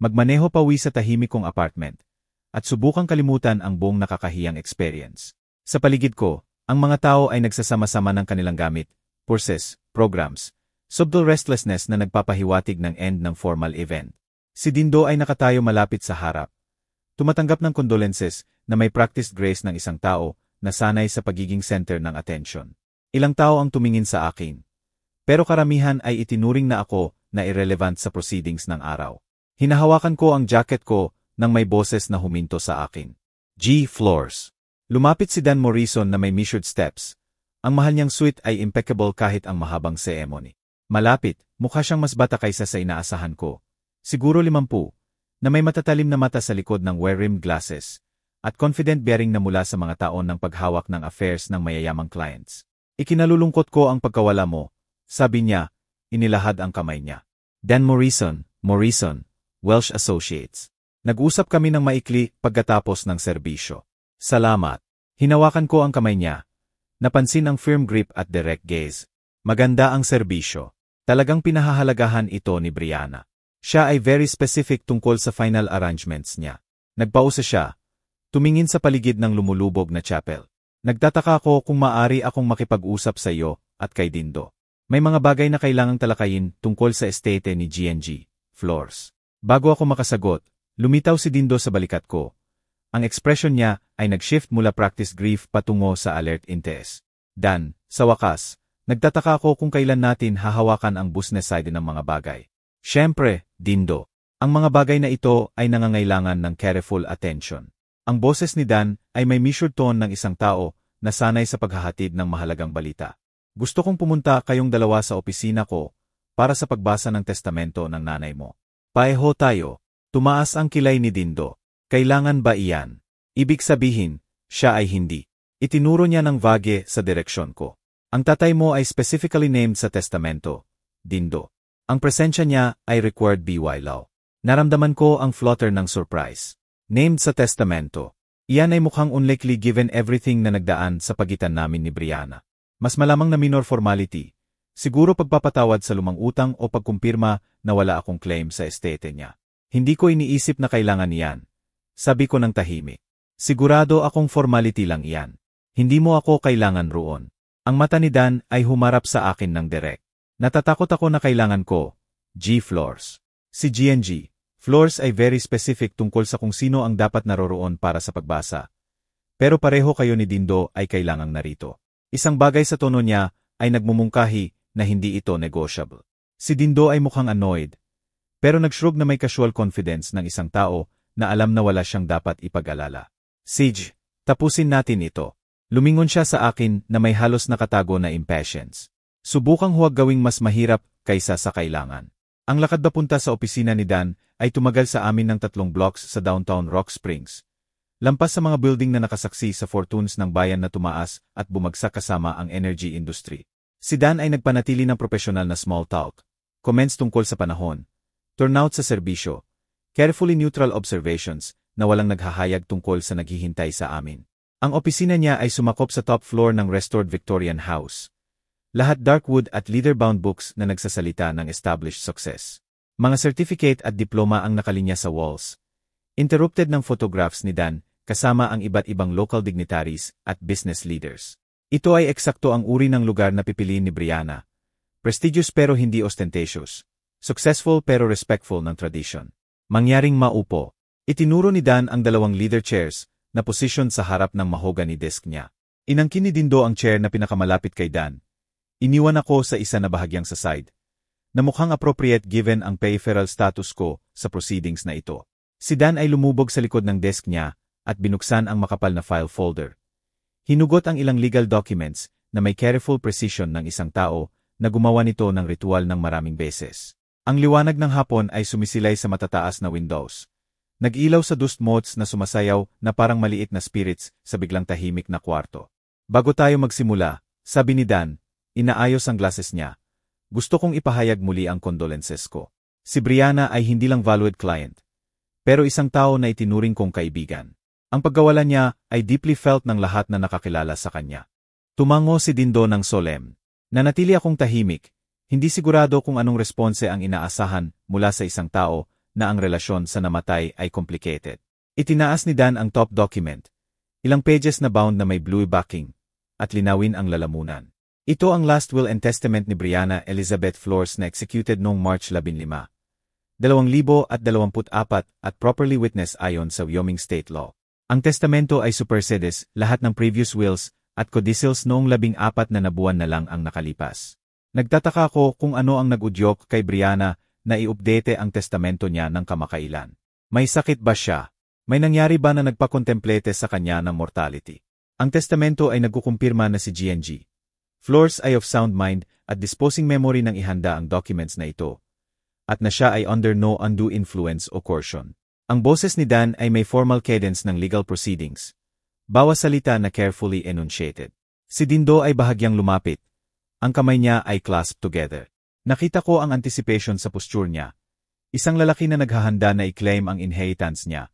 Magmaneho pawi sa tahimik kong apartment. At subukang kalimutan ang buong nakakahiyang experience. Sa paligid ko, ang mga tao ay nagsasama-sama ng kanilang gamit, purses, programs, subtle restlessness na nagpapahiwatig ng end ng formal event. Si Dindo ay nakatayo malapit sa harap. Tumatanggap ng condolences na may practiced grace ng isang tao na sanay sa pagiging center ng attention. Ilang tao ang tumingin sa akin. Pero karamihan ay itinuring na ako na irrelevant sa proceedings ng araw. Hinahawakan ko ang jacket ko nang may boses na huminto sa akin. G. Floors. Lumapit si Dan Morrison na may measured steps. Ang mahal niyang suite ay impeccable kahit ang mahabang ceremony. Malapit, mukha siyang mas bata kaysa sa inaasahan ko. Siguro 50, na may matatalim na mata sa likod ng wear-rimmed glasses, at confident bearing na mula sa mga taon ng paghawak ng affairs ng mayayamang clients. Ikinalulungkot ko ang pagkawala mo, sabi niya, inilahad ang kamay niya. Dan Morrison, Welsh Associates. Nag-usap kami ng maikli pagkatapos ng serbisyo. Salamat. Hinawakan ko ang kamay niya. Napansin ang firm grip at direct gaze. Maganda ang serbisyo. Talagang pinahahalagahan ito ni Brianna. Siya ay very specific tungkol sa final arrangements niya. Nagpausa siya. Tumingin sa paligid ng lumulubog na chapel. Nagtataka ko kung maaari akong makipag-usap sa iyo at kay Dindo. May mga bagay na kailangang talakayin tungkol sa estate ni G&G, Floors. Bago ako makasagot, lumitaw si Dindo sa balikat ko. Ang ekspresyon niya ay nag-shift mula practice grief patungo sa alert interest. Dan, sa wakas, nagtataka ako kung kailan natin hahawakan ang business side ng mga bagay. Siyempre, Dindo, ang mga bagay na ito ay nangangailangan ng careful attention. Ang boses ni Dan ay may measured tone ng isang tao na sanay sa paghahatid ng mahalagang balita. Gusto kong pumunta kayong dalawa sa opisina ko para sa pagbasa ng testamento ng nanay mo. Paeho tayo. Tumaas ang kilay ni Dindo. Kailangan ba iyan? Ibig sabihin, siya ay hindi. Itinuro niya ng vage sa direksyon ko. Ang tatay mo ay specifically named sa testamento, Dindo. Ang presensya niya ay required by law. Naramdaman ko ang flutter ng surprise. Named sa testamento. Iyan ay mukhang unlikely given everything na nagdaan sa pagitan namin ni Brianna. Mas malamang na minor formality. Siguro pagpapatawad sa lumang utang o pagkumpirma na wala akong claim sa estate niya. Hindi ko iniisip na kailangan iyan. Sabi ko ng tahimik. Sigurado akong formality lang iyan. Hindi mo ako kailangan roon. Ang mata ni Dan ay humarap sa akin ng direct. Natatakot ako na kailangan ko. G. Floors. Si G&G. Floors ay very specific tungkol sa kung sino ang dapat naroroon para sa pagbasa. Pero pareho kayo ni Dindo ay kailangang narito. Isang bagay sa tono niya ay nagmumungkahi na hindi ito negotiable. Si Dindo ay mukhang annoyed, pero nagshrug na may casual confidence ng isang tao na alam na wala siyang dapat ipag-alala. Sige, tapusin natin ito. Lumingon siya sa akin na may halos nakatago na impatience. Subukang huwag gawing mas mahirap kaysa sa kailangan. Ang lakad papunta sa opisina ni Dan ay tumagal sa amin ng 3 blocks sa downtown Rock Springs. Lampas sa mga building na nakasaksi sa fortunes ng bayan na tumaas at bumagsak kasama ang energy industry. Si Dan ay nagpanatili ng profesional na small talk, comments tungkol sa panahon, turnout sa serbisyo, carefully neutral observations na walang naghahayag tungkol sa naghihintay sa amin. Ang opisina niya ay sumakop sa top floor ng restored Victorian house. Lahat dark wood at leather-bound books na nagsasalita ng established success. Mga certificate at diploma ang nakalinya sa walls. Interrupted ng photographs ni Dan, kasama ang iba't ibang local dignitaries at business leaders. Ito ay eksakto ang uri ng lugar na pipiliin ni Brianna. Prestigious pero hindi ostentatious. Successful pero respectful ng tradition. Mangyaring maupo. Itinuro ni Dan ang 2 leather chairs na posisyon sa harap ng mahogany desk niya. Inangkin ni Dindo ang chair na pinakamalapit kay Dan. Iniwan ako sa isa na bahagyang sa side, na mukhang appropriate given ang peripheral status ko sa proceedings na ito. Si Dan ay lumubog sa likod ng desk niya at binuksan ang makapal na file folder. Hinugot ang ilang legal documents na may careful precision ng isang tao na gumawa nito ng ritual ng maraming beses. Ang liwanag ng hapon ay sumisilay sa matataas na windows. Nag-ilaw sa dust motes na sumasayaw na parang maliit na spirits sa biglang tahimik na kwarto. Bago tayo magsimula, sabi ni Dan, inaayos ang glasses niya. Gusto kong ipahayag muli ang condolences ko. Si Brianna ay hindi lang valued client, pero isang tao na itinuring kong kaibigan. Ang pagkawala niya ay deeply felt ng lahat na nakakilala sa kanya. Tumango si Dindo ng solemn. Nanatili akong tahimik, hindi sigurado kung anong response ang inaasahan mula sa isang tao na ang relasyon sa namatay ay complicated. Itinaas ni Dan ang top document. Ilang pages na bound na may blue backing, at linawin ang lalamunan. Ito ang last will and testament ni Brianna Elizabeth Floors na executed noong March 15, 2024 at properly witnessed ayon sa Wyoming State Law. Ang testamento ay supersedes lahat ng previous wills at codicils noong 14 na buwan na lang ang nakalipas. Nagtataka ko kung ano ang nag-udyok kay Brianna na i-update ang testamento niya ng kamakailan. May sakit ba siya? May nangyari ba na nagpakontemplate sa kanya ng mortality? Ang testamento ay nagkukumpirma na si GNG Flores ay of sound mind at disposing memory nang ihanda ang documents na ito, at na siya ay under no undue influence o coercion. Ang boses ni Dan ay may formal cadence ng legal proceedings, bawas salita na carefully enunciated. Si Dindo ay bahagyang lumapit. Ang kamay niya ay clasped together. Nakita ko ang anticipation sa posture niya. Isang lalaki na naghahanda na i-claim ang inheritance niya.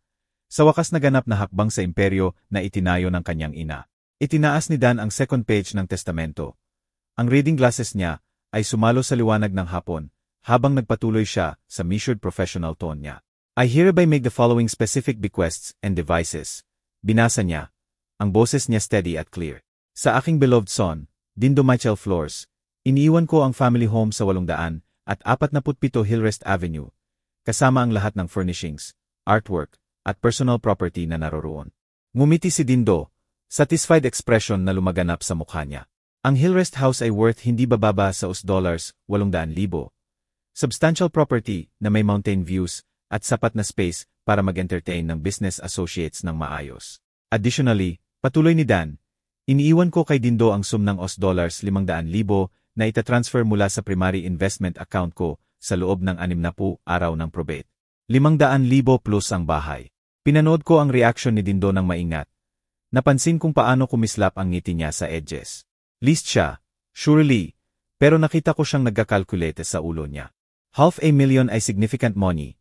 Sa wakas naganap na hakbang sa imperyo na itinayo ng kanyang ina. Itinaas ni Dan ang second page ng testamento. Ang reading glasses niya ay sumalo sa liwanag ng hapon habang nagpatuloy siya sa measured professional tone niya. I hereby make the following specific bequests and devices. Binasa niya. Ang boses niya steady at clear. Sa aking beloved son, Dindo Michael Flores, iniiwan ko ang family home sa 800 at 47 Hillrest Avenue, kasama ang lahat ng furnishings, artwork, at personal property na naroroon. Ngumiti si Dindo, satisfied expression na lumaganap sa mukha niya. Ang Hillrest House ay worth hindi bababa sa $800,000, substantial property na may mountain views at sapat na space para mag-entertain ng business associates ng maayos. Additionally, patuloy ni Dan, iniiwan ko kay Dindo ang sum ng $500,000 na itatransfer mula sa primary investment account ko sa loob ng 60 araw ng probate. 500,000 plus ang bahay. Pinanood ko ang reaction ni Dindo ng maingat. Napansin kung paano kumislap ang ngiti niya sa edges. List siya, surely, pero nakita ko siyang nagkakalkulate sa ulo niya. $500,000 ay significant money,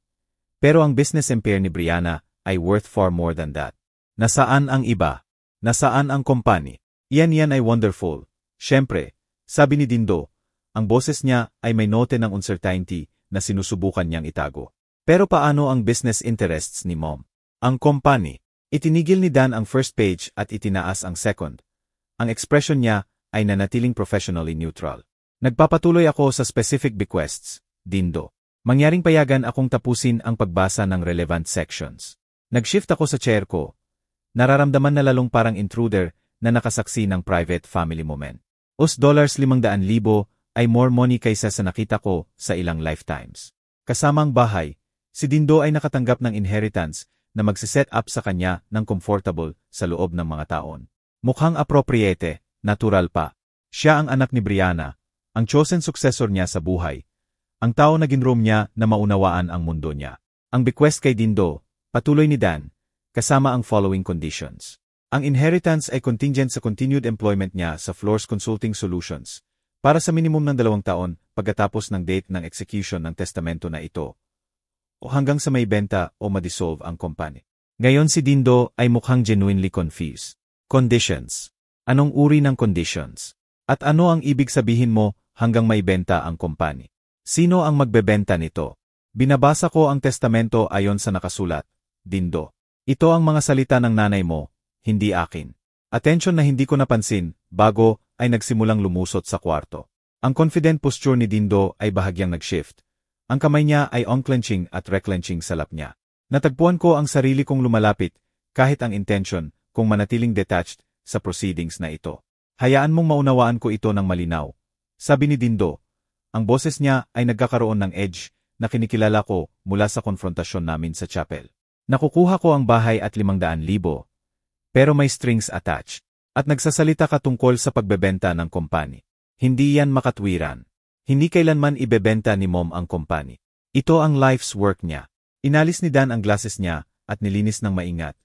pero ang business empire ni Brianna ay worth far more than that. Nasaan ang iba? Nasaan ang company? Iyan ay wonderful. Siyempre, sabi ni Dindo, ang boses niya ay may note ng uncertainty na sinusubukan niyang itago. Pero paano ang business interests ni Mom? Ang company. Itinigil ni Dan ang first page at itinaas ang second. Ang expression niya ay nanatiling professionally neutral. Nagpapatuloy ako sa specific bequests, Dindo. Mangyaring payagan akong tapusin ang pagbasa ng relevant sections. Nag-shift ako sa chair ko. Nararamdaman na lalong parang intruder na nakasaksi ng private family moment. $500,000 ay more money kaysa sa nakita ko sa ilang lifetimes. Kasamang bahay, si Dindo ay nakatanggap ng inheritance na magsiset up sa kanya ng comfortable sa loob ng mga taon. Mukhang appropriate, natural pa. Siya ang anak ni Brianna, ang chosen successor niya sa buhay. Ang tao na ginroom niya na maunawaan ang mundo niya. Ang bequest kay Dindo, patuloy ni Dan, kasama ang following conditions. Ang inheritance ay contingent sa continued employment niya sa Flores Consulting Solutions para sa minimum ng 2 taon pagkatapos ng date ng execution ng testamento na ito, o hanggang sa may benta o madissolve ang company. Ngayon si Dindo ay mukhang genuinely confused. Conditions. Anong uri ng conditions? At ano ang ibig sabihin mo hanggang may benta ang company? Sino ang magbebenta nito? Binabasa ko ang testamento ayon sa nakasulat, Dindo. Ito ang mga salita ng nanay mo, hindi akin. Atensyon na hindi ko napansin, bago ay nagsimulang lumusot sa kwarto. Ang confident posture ni Dindo ay bahagyang nag-shift. Ang kamay niya ay unclenching at reclenching sa lap niya. Natagpuan ko ang sarili kong lumalapit, kahit ang intention, kung manatiling detached sa proceedings na ito. Hayaan mong maunawaan ko ito ng malinaw. Sabi ni Dindo, ang boses niya ay nagkakaroon ng edge na kinikilala ko mula sa konfrontasyon namin sa chapel. Nakukuha ko ang bahay at 500,000, pero may strings attached. At nagsasalita ka tungkol sa pagbebenta ng kompany. Hindi yan makatwiran. Hindi kailanman ibebenta ni Mom ang company. Ito ang life's work niya. Inalis ni Dan ang glasses niya at nilinis ng maingat.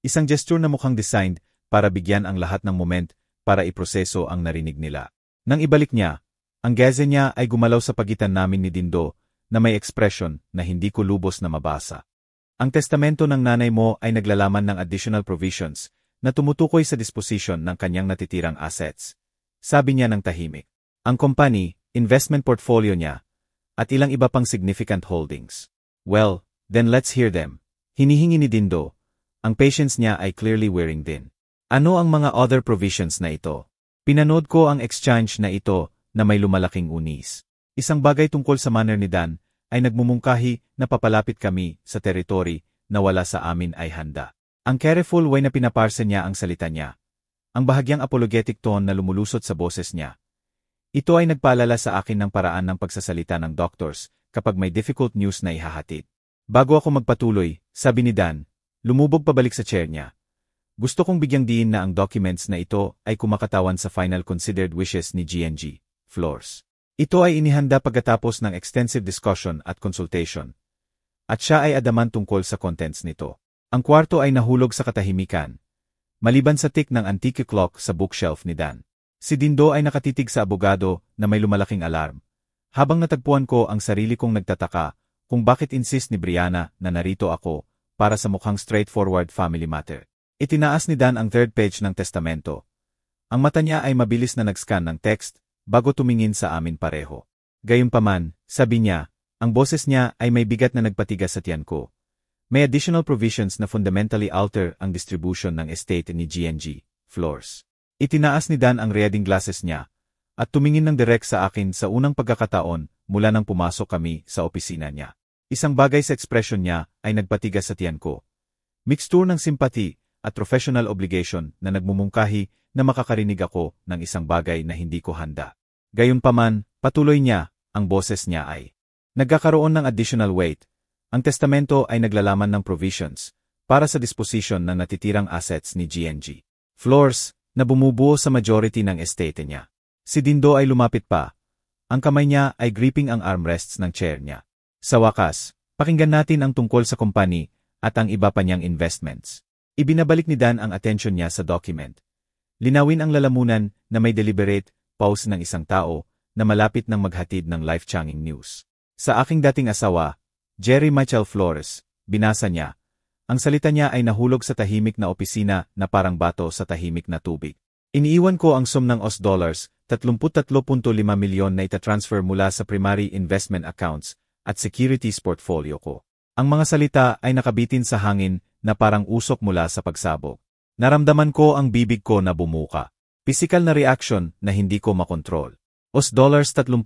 Isang gesture na mukhang designed para bigyan ang lahat ng moment para iproseso ang narinig nila. Nang ibalik niya, ang gaze niya ay gumalaw sa pagitan namin ni Dindo na may expression na hindi ko lubos na mabasa. Ang testamento ng nanay mo ay naglalaman ng additional provisions na tumutukoy sa disposition ng kanyang natitirang assets. Sabi niya ng tahimik. Ang company, investment portfolio niya, at ilang iba pang significant holdings. Well, then let's hear them. Hinihingi ni Dindo. Ang patience niya ay clearly wearing thin. Ano ang mga other provisions na ito? Pinanood ko ang exchange na ito na may lumalaking unis. Isang bagay tungkol sa manner ni Dan ay nagmumungkahi na papalapit kami sa territory na wala sa amin ay handa. Ang careful way na pinaparse niya ang salita niya. Ang bahagyang apologetic tone na lumulusot sa boses niya. Ito ay nagpaalala sa akin ng paraan ng pagsasalita ng doctors kapag may difficult news na ihahatid. Bago ako magpatuloy, sabi ni Dan, lumubog pabalik sa chair niya. Gusto kong bigyang diin na ang documents na ito ay kumakatawan sa final considered wishes ni GNG Floors. Ito ay inihanda pagkatapos ng extensive discussion at consultation. At siya ay adaman tungkol sa contents nito. Ang kwarto ay nahulog sa katahimikan. Maliban sa tick ng antique clock sa bookshelf ni Dan. Si Dindo ay nakatitig sa abogado na may lumalaking alarm. Habang natagpuan ko ang sarili kong nagtataka kung bakit insist ni Brianna na narito ako para sa mukhang straightforward family matter. Itinaas ni Dan ang third page ng testamento. Ang mata niya ay mabilis na nag-scan ng text bago tumingin sa amin pareho. Gayunpaman, sabi niya, ang boses niya ay may bigat na nagpatigas sa tiyan ko. May additional provisions na fundamentally alter ang distribution ng estate ni GNG Floors. Itinaas ni Dan ang reading glasses niya at tumingin ng direct sa akin sa unang pagkakataon mula nang pumasok kami sa opisina niya. Isang bagay sa ekspresyon niya ay nagpatigas sa tiyan ko. Mixture ng simpati at professional obligation na nagmumungkahi na makakarinig ako ng isang bagay na hindi ko handa. Gayunpaman, patuloy niya, ang boses niya ay nagkakaroon ng additional weight. Ang testamento ay naglalaman ng provisions para sa disposition ng natitirang assets ni GNG Floors na bumubuo sa majority ng estate niya. Si Dindo ay lumapit pa. Ang kamay niya ay gripping ang armrests ng chair niya. Sa wakas, pakinggan natin ang tungkol sa company at ang iba pa niyang investments. Ibinabalik ni Dan ang atensyon niya sa document. Linawin ang lalamunan na may deliberate pause ng isang tao na malapit ng maghatid ng life-changing news. Sa aking dating asawa, Jerry Michael Flores, binasa niya. Ang salita niya ay nahulog sa tahimik na opisina na parang bato sa tahimik na tubig. Iniiwan ko ang sum ng $33.5 milyon na itatransfer mula sa primary investment accounts at securities portfolio ko. Ang mga salita ay nakabitin sa hangin na parang usok mula sa pagsabog. Naramdaman ko ang bibig ko na bumuka. Physical na reaction na hindi ko makontrol. $33.5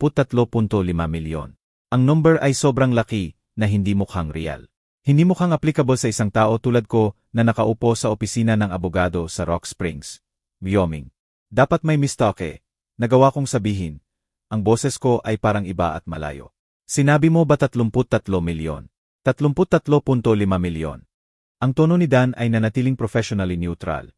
milyon. Ang number ay sobrang laki na hindi mukhang real. Hindi mukhang applicable sa isang tao tulad ko na nakaupo sa opisina ng abogado sa Rock Springs, Wyoming. Dapat may mistoke. Nagawa kong sabihin. Ang boses ko ay parang iba at malayo. Sinabi mo ba 33 milyon? 33.5 milyon. Ang tono ni Dan ay nanatiling professionally neutral.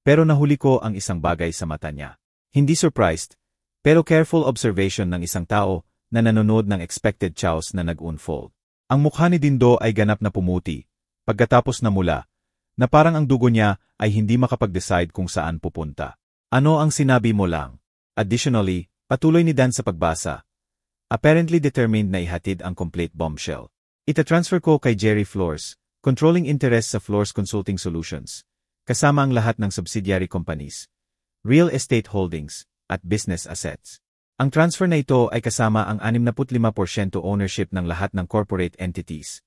Pero nahuli ko ang isang bagay sa mata niya. Hindi surprised, pero careful observation ng isang tao na nanonood ng expected chaos na nag-unfold. Ang mukha ni Dindo ay ganap na pumuti, pagkatapos na mula, na parang ang dugo niya ay hindi makapag-decide kung saan pupunta. Ano ang sinabi mo lang? Additionally, patuloy ni Dan sa pagbasa. Apparently determined na ihatid ang complete bombshell. Itatransfer ko kay Jerry Floors, controlling interest sa Floors Consulting Solutions, kasama ang lahat ng subsidiary companies, real estate holdings, at business assets. Ang transfer na ito ay kasama ang 65% ownership ng lahat ng corporate entities.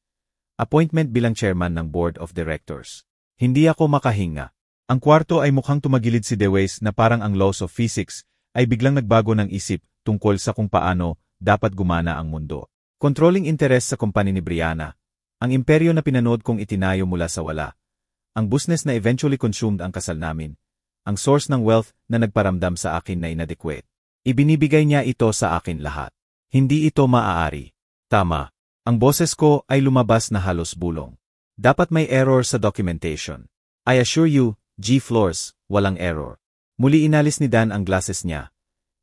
Appointment bilang chairman ng board of directors. Hindi ako makahinga. Ang kwarto ay mukhang tumagilid si DeWays na parang ang laws of physics ay biglang nagbago ng isip tungkol sa kung paano dapat gumana ang mundo. Controlling interest sa kumpanya ni Brianna. Ang imperyo na pinanood kong itinayo mula sa wala. Ang business na eventually consumed ang kasal namin. Ang source ng wealth na nagparamdam sa akin na inadequate. Ibinibigay niya ito sa akin lahat. Hindi ito maaari. Tama. Ang boses ko ay lumabas na halos bulong. Dapat may error sa documentation. I assure you, G. Floors, walang error. Muli inalis ni Dan ang glasses niya.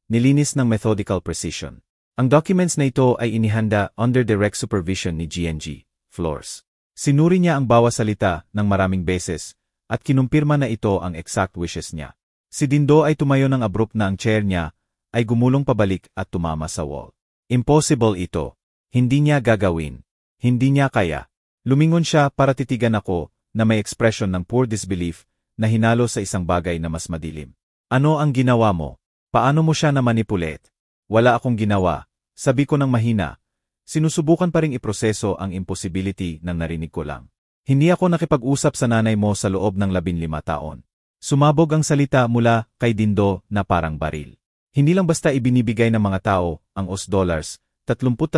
Nilinis ng methodical precision. Ang documents na ito ay inihanda under direct supervision ni GNG Floors. Sinuri niya ang bawat salita ng maraming beses at kinumpirma na ito ang exact wishes niya. Si Dindo ay tumayo ng abrupt na ang chair niya ay gumulong pabalik at tumama sa wall. Impossible ito. Hindi niya gagawin. Hindi niya kaya. Lumingon siya para titigan ako na may expression ng poor disbelief na hinalo sa isang bagay na mas madilim. Ano ang ginawa mo? Paano mo siya na-manipulate? Wala akong ginawa. Sabi ko ng mahina. Sinusubukan pa ring iproseso ang impossibility ng narinig ko lang. Hindi ako nakipag-usap sa nanay mo sa loob ng 15 taon. Sumabog ang salita mula kay Dindo na parang baril. Hindi lang basta ibinibigay ng mga tao ang $33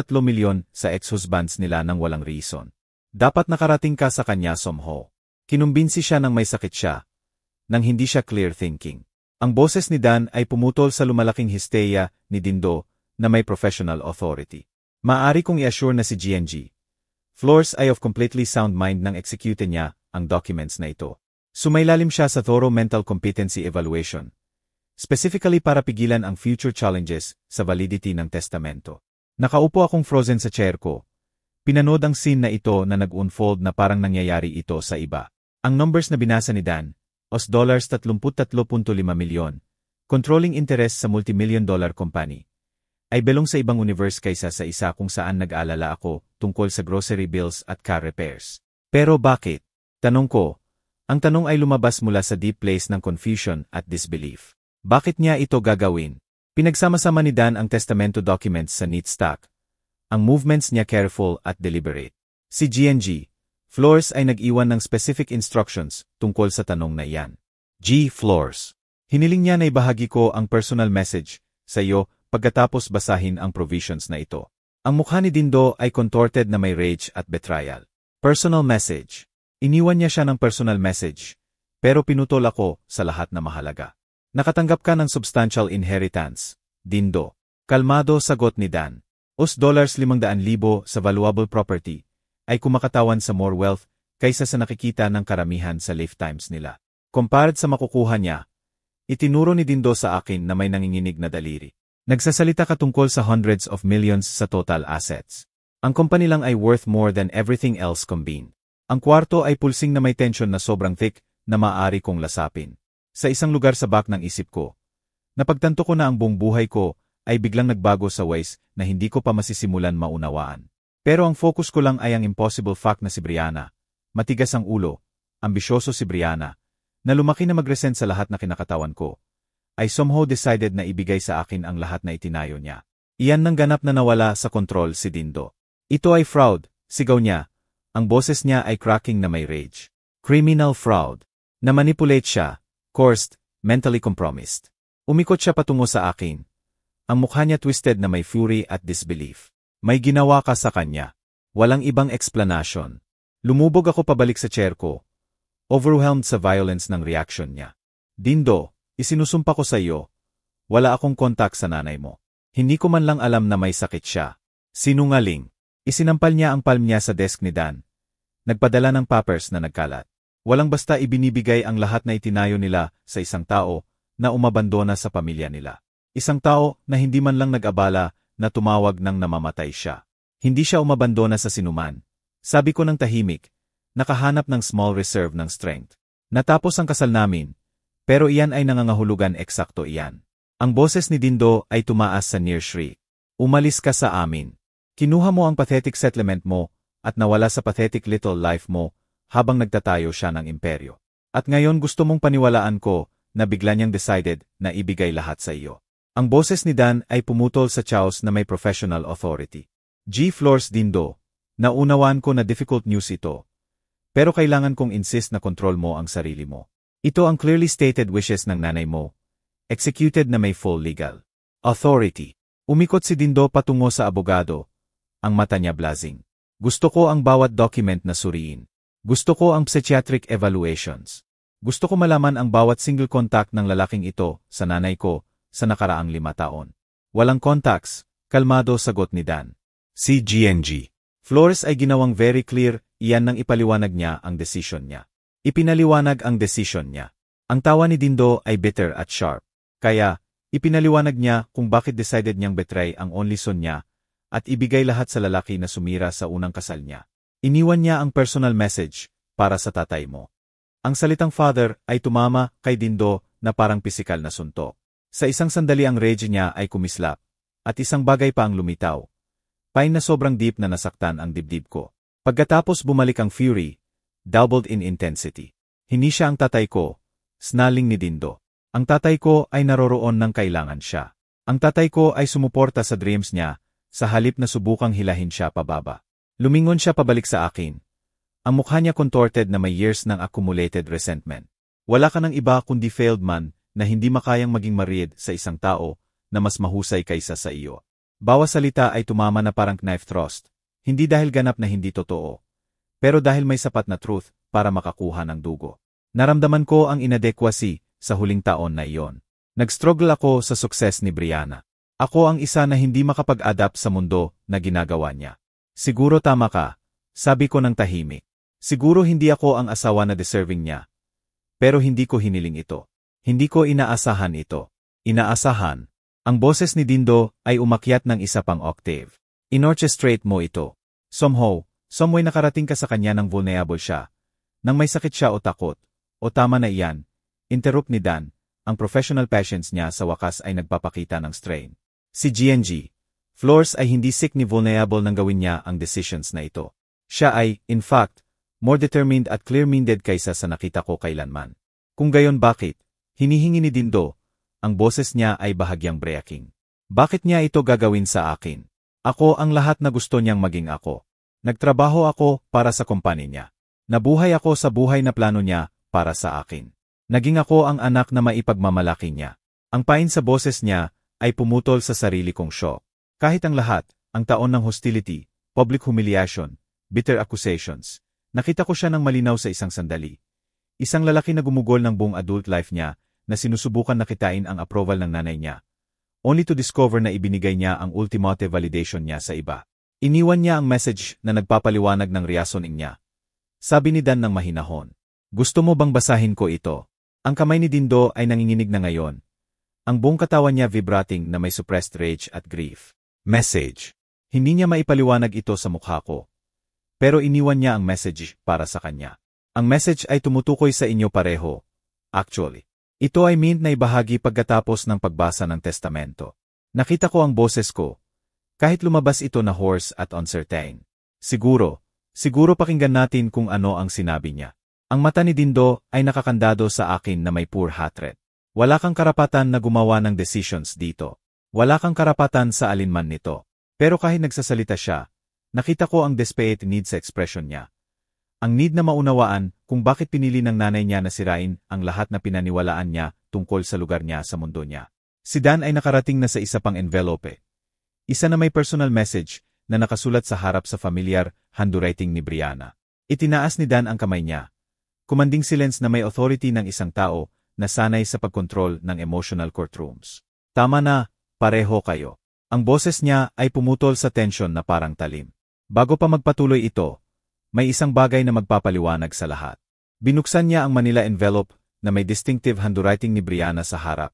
milyon sa ex-husbands nila nang walang reason. Dapat nakarating ka sa kanya somehow. Kinumbinsi siya nang may sakit siya, nang hindi siya clear thinking. Ang boses ni Dan ay pumutol sa lumalaking hysteria ni Dindo na may professional authority. Maaari kong i-assure na si GNG Flores ay of completely sound mind nang execute niya ang documents na ito. Sumailalim siya sa thorough mental competency evaluation, specifically para pigilan ang future challenges sa validity ng testamento. Nakaupo akong frozen sa chair ko. Pinanood ang scene na ito na nag-unfold na parang nangyayari ito sa iba. Ang numbers na binasa ni Dan, $33.5 milyon, controlling interest sa multimillion-dollar company, ay belong sa ibang universe kaysa sa isa kung saan nag-aalala ako tungkol sa grocery bills at car repairs. Pero bakit? Tanong ko. Ang tanong ay lumabas mula sa deep place ng confusion at disbelief. Bakit niya ito gagawin? Pinagsama-sama ni Dan ang testamento documents sa neat stack. Ang movements niya careful at deliberate. Si GNG, Flores ay nag-iwan ng specific instructions tungkol sa tanong na iyan. G. Flores. Hiniling niya na ibahagi ko ang personal message sa iyo pagkatapos basahin ang provisions na ito. Ang mukha ni Dindo ay contorted na may rage at betrayal. Personal message. Iniwan niya siya ng personal message, pero pinutol ako sa lahat na mahalaga. Nakatanggap ka ng substantial inheritance, Dindo. Kalmado sagot ni Dan. $500,000 sa valuable property ay kumakatawan sa more wealth kaysa sa nakikita ng karamihan sa lifetimes nila. Compared sa makukuha niya, itinuro ni Dindo sa akin na may nanginginig na daliri. Nagsasalita ka tungkol sa hundreds of millions sa total assets. Ang company lang ay worth more than everything else combined. Ang kwarto ay pulsing na may tension na sobrang thick na maaari kong lasapin. Sa isang lugar sa back ng isip ko, napagtanto ko na ang buong buhay ko ay biglang nagbago sa ways na hindi ko pa masisimulan maunawaan. Pero ang focus ko lang ay ang impossible fact na si Brianna, matigas ang ulo, ambisyoso si Brianna, na lumaki na mag-resent sa lahat na kinakatawan ko, ay somehow decided na ibigay sa akin ang lahat na itinayo niya. Iyan nang ganap na nawala sa kontrol si Dindo. Ito ay fraud, sigaw niya. Ang boses niya ay cracking na may rage. Criminal fraud. Na-manipulate siya, coerced, mentally compromised. Umikot siya patungo sa akin. Ang mukha niya twisted na may fury at disbelief. May ginawa ka sa kanya. Walang ibang explanation. Lumubog ako pabalik sa chair ko, overwhelmed sa violence ng reaction niya. Dindo, isinusumpa ko sa iyo, wala akong kontak sa nanay mo. Hindi ko man lang alam na may sakit siya. Sinungaling. Isinampal niya ang palm niya sa desk ni Dan. Nagpadala ng papers na nagkalat. Walang basta ibinibigay ang lahat na itinayo nila sa isang tao na umabandona sa pamilya nila. Isang tao na hindi man lang nag-abala na tumawag nang namamatay siya. Hindi siya umabandona sa sinuman. Sabi ko ng tahimik, nakahanap ng small reserve ng strength. Natapos ang kasal namin. Pero iyan ay nangangahulugan eksakto iyan. Ang boses ni Dindo ay tumaas sa near shriek. Umalis ka sa amin. Kinuha mo ang pathetic settlement mo at nawala sa pathetic little life mo habang nagtatayo siya ng imperyo. At ngayon gusto mong paniwalaan ko na bigla niyang decided na ibigay lahat sa iyo. Ang boses ni Dan ay pumutol sa chaos na may professional authority. G. Flores Dindo, naunawaan ko na difficult news ito. Pero kailangan kong insist na control mo ang sarili mo. Ito ang clearly stated wishes ng nanay mo, executed na may full legal authority. Umikot si Dindo patungo sa abogado, ang mata niya blazing. Gusto ko ang bawat document na suriin. Gusto ko ang psychiatric evaluations. Gusto ko malaman ang bawat single contact ng lalaking ito sa nanay ko sa nakaraang 5 taon. Walang contacts, kalmado sagot ni Dan. Si GNG. Flores ay ginawang very clear, iyan nang ipaliwanag niya ang decision niya. Ipinaliwanag ang decision niya. Ang tawa ni Dindo ay bitter at sharp. Kaya, ipinaliwanag niya kung bakit decided niyang betray ang only son niya at ibigay lahat sa lalaki na sumira sa unang kasal niya. Iniwan niya ang personal message para sa tatay mo. Ang salitang father ay tumama kay Dindo na parang pisikal na suntok. Sa isang sandali ang rage niya ay kumislap at isang bagay pa ang lumitaw. Pain na sobrang deep na nasaktan ang dibdib ko. Pagkatapos bumalik ang fury, doubled in intensity. Hindi siya ang tatay ko, snaling ni Dindo. Ang tatay ko ay naroroon ng kailangan siya. Ang tatay ko ay sumuporta sa dreams niya, sa halip na subukang hilahin siya pababa. Lumingon siya pabalik sa akin. Ang mukha niya contorted na may years ng accumulated resentment. Wala ka ng iba kundi failed man na hindi makayang maging maried sa isang tao na mas mahusay kaysa sa iyo. Bawat salita ay tumama na parang knife thrust, hindi dahil ganap na hindi totoo, pero dahil may sapat na truth para makakuha ng dugo. Naramdaman ko ang inadequacy sa huling taon na iyon. Nag-struggle ako sa sukses ni Brianna. Ako ang isa na hindi makapag-adapt sa mundo na ginagawa niya. Siguro tama ka, Sabi ko ng tahimik. Siguro hindi ako ang asawa na deserving niya. Pero hindi ko hiniling ito. Hindi ko inaasahan ito. Inaasahan. Ang boses ni Dindo ay umakyat ng isa pang octave. Inorchestrate mo ito. Somehow, someway nakarating ka sa kanya nang vulnerable siya. Nang may sakit siya o takot. O tama na iyan. Interrupt ni Dan. Ang professional patience niya sa wakas ay nagpapakita ng strain. Si GNG. Flores ay hindi sick ni vulnerable nang gawin niya ang decisions na ito. Siya ay, in fact, more determined at clear-minded kaysa sa nakita ko kailanman. Kung gayon bakit? Hinihingi ni Dindo. Ang boses niya ay bahagyang breaking. Bakit niya ito gagawin sa akin? Ako ang lahat na gusto niyang maging ako. Nagtrabaho ako para sa kumpanya niya. Nabuhay ako sa buhay na plano niya para sa akin. Naging ako ang anak na maipagmamalaki niya. Ang pain sa boses niya ay pumutol sa sarili kong shock. Kahit ang lahat, ang taon ng hostility, public humiliation, bitter accusations, nakita ko siya ng malinaw sa isang sandali. Isang lalaki na gumugol ng buong adult life niya na sinusubukan na kitain ang approval ng nanay niya. Only to discover na ibinigay niya ang ultimate validation niya sa iba. Iniwan niya ang message na nagpapaliwanag ng reasoning niya. Sabi ni Dan ng mahinahon. Gusto mo bang basahin ko ito? Ang kamay ni Dindo ay nanginginig na ngayon. Ang buong katawan niya vibrating na may suppressed rage at grief. Message. Hindi niya maipaliwanag ito sa mukha ko. Pero iniwan niya ang message para sa kanya. Ang message ay tumutukoy sa inyo pareho. Actually. Ito ay meant na ibahagi pagkatapos ng pagbasa ng testamento. Nakita ko ang boses ko. Kahit lumabas ito na hoarse at uncertain. Siguro pakinggan natin kung ano ang sinabi niya. Ang mata ni Dindo ay nakakandado sa akin na may poor hatred. Wala kang karapatan na gumawa ng decisions dito. Wala kang karapatan sa alinman nito. Pero kahit nagsasalita siya, nakita ko ang desperate need sa expression niya. Ang need na maunawaan kung bakit pinili ng nanay niya na sirain ang lahat na pinaniwalaan niya tungkol sa lugar niya sa mundo niya. Si Dan ay nakarating na sa isa pang envelope. Isa na may personal message na nakasulat sa harap sa familiar handwriting ni Brianna. Itinaas ni Dan ang kamay niya. Commanding silence na may authority ng isang tao na sanay sa pagkontrol ng emotional courtrooms. Tama na, pareho kayo. Ang boses niya ay pumutol sa tension na parang talim. Bago pa magpatuloy ito, may isang bagay na magpapaliwanag sa lahat. Binuksan niya ang Manila envelope na may distinctive handwriting ni Brianna sa harap.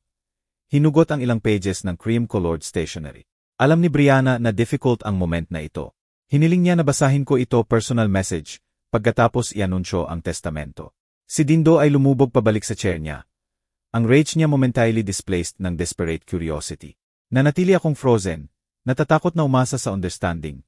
Hinugot ang ilang pages ng cream-colored stationery. Alam ni Brianna na difficult ang moment na ito. Hiniling niya na basahin ko ito personal message pagkatapos ianunsyo ang testamento. Si Dindo ay lumubog pabalik sa chair niya. Ang rage niya momentarily displaced ng desperate curiosity. Nanatili akong frozen, natatakot na umasa sa understanding.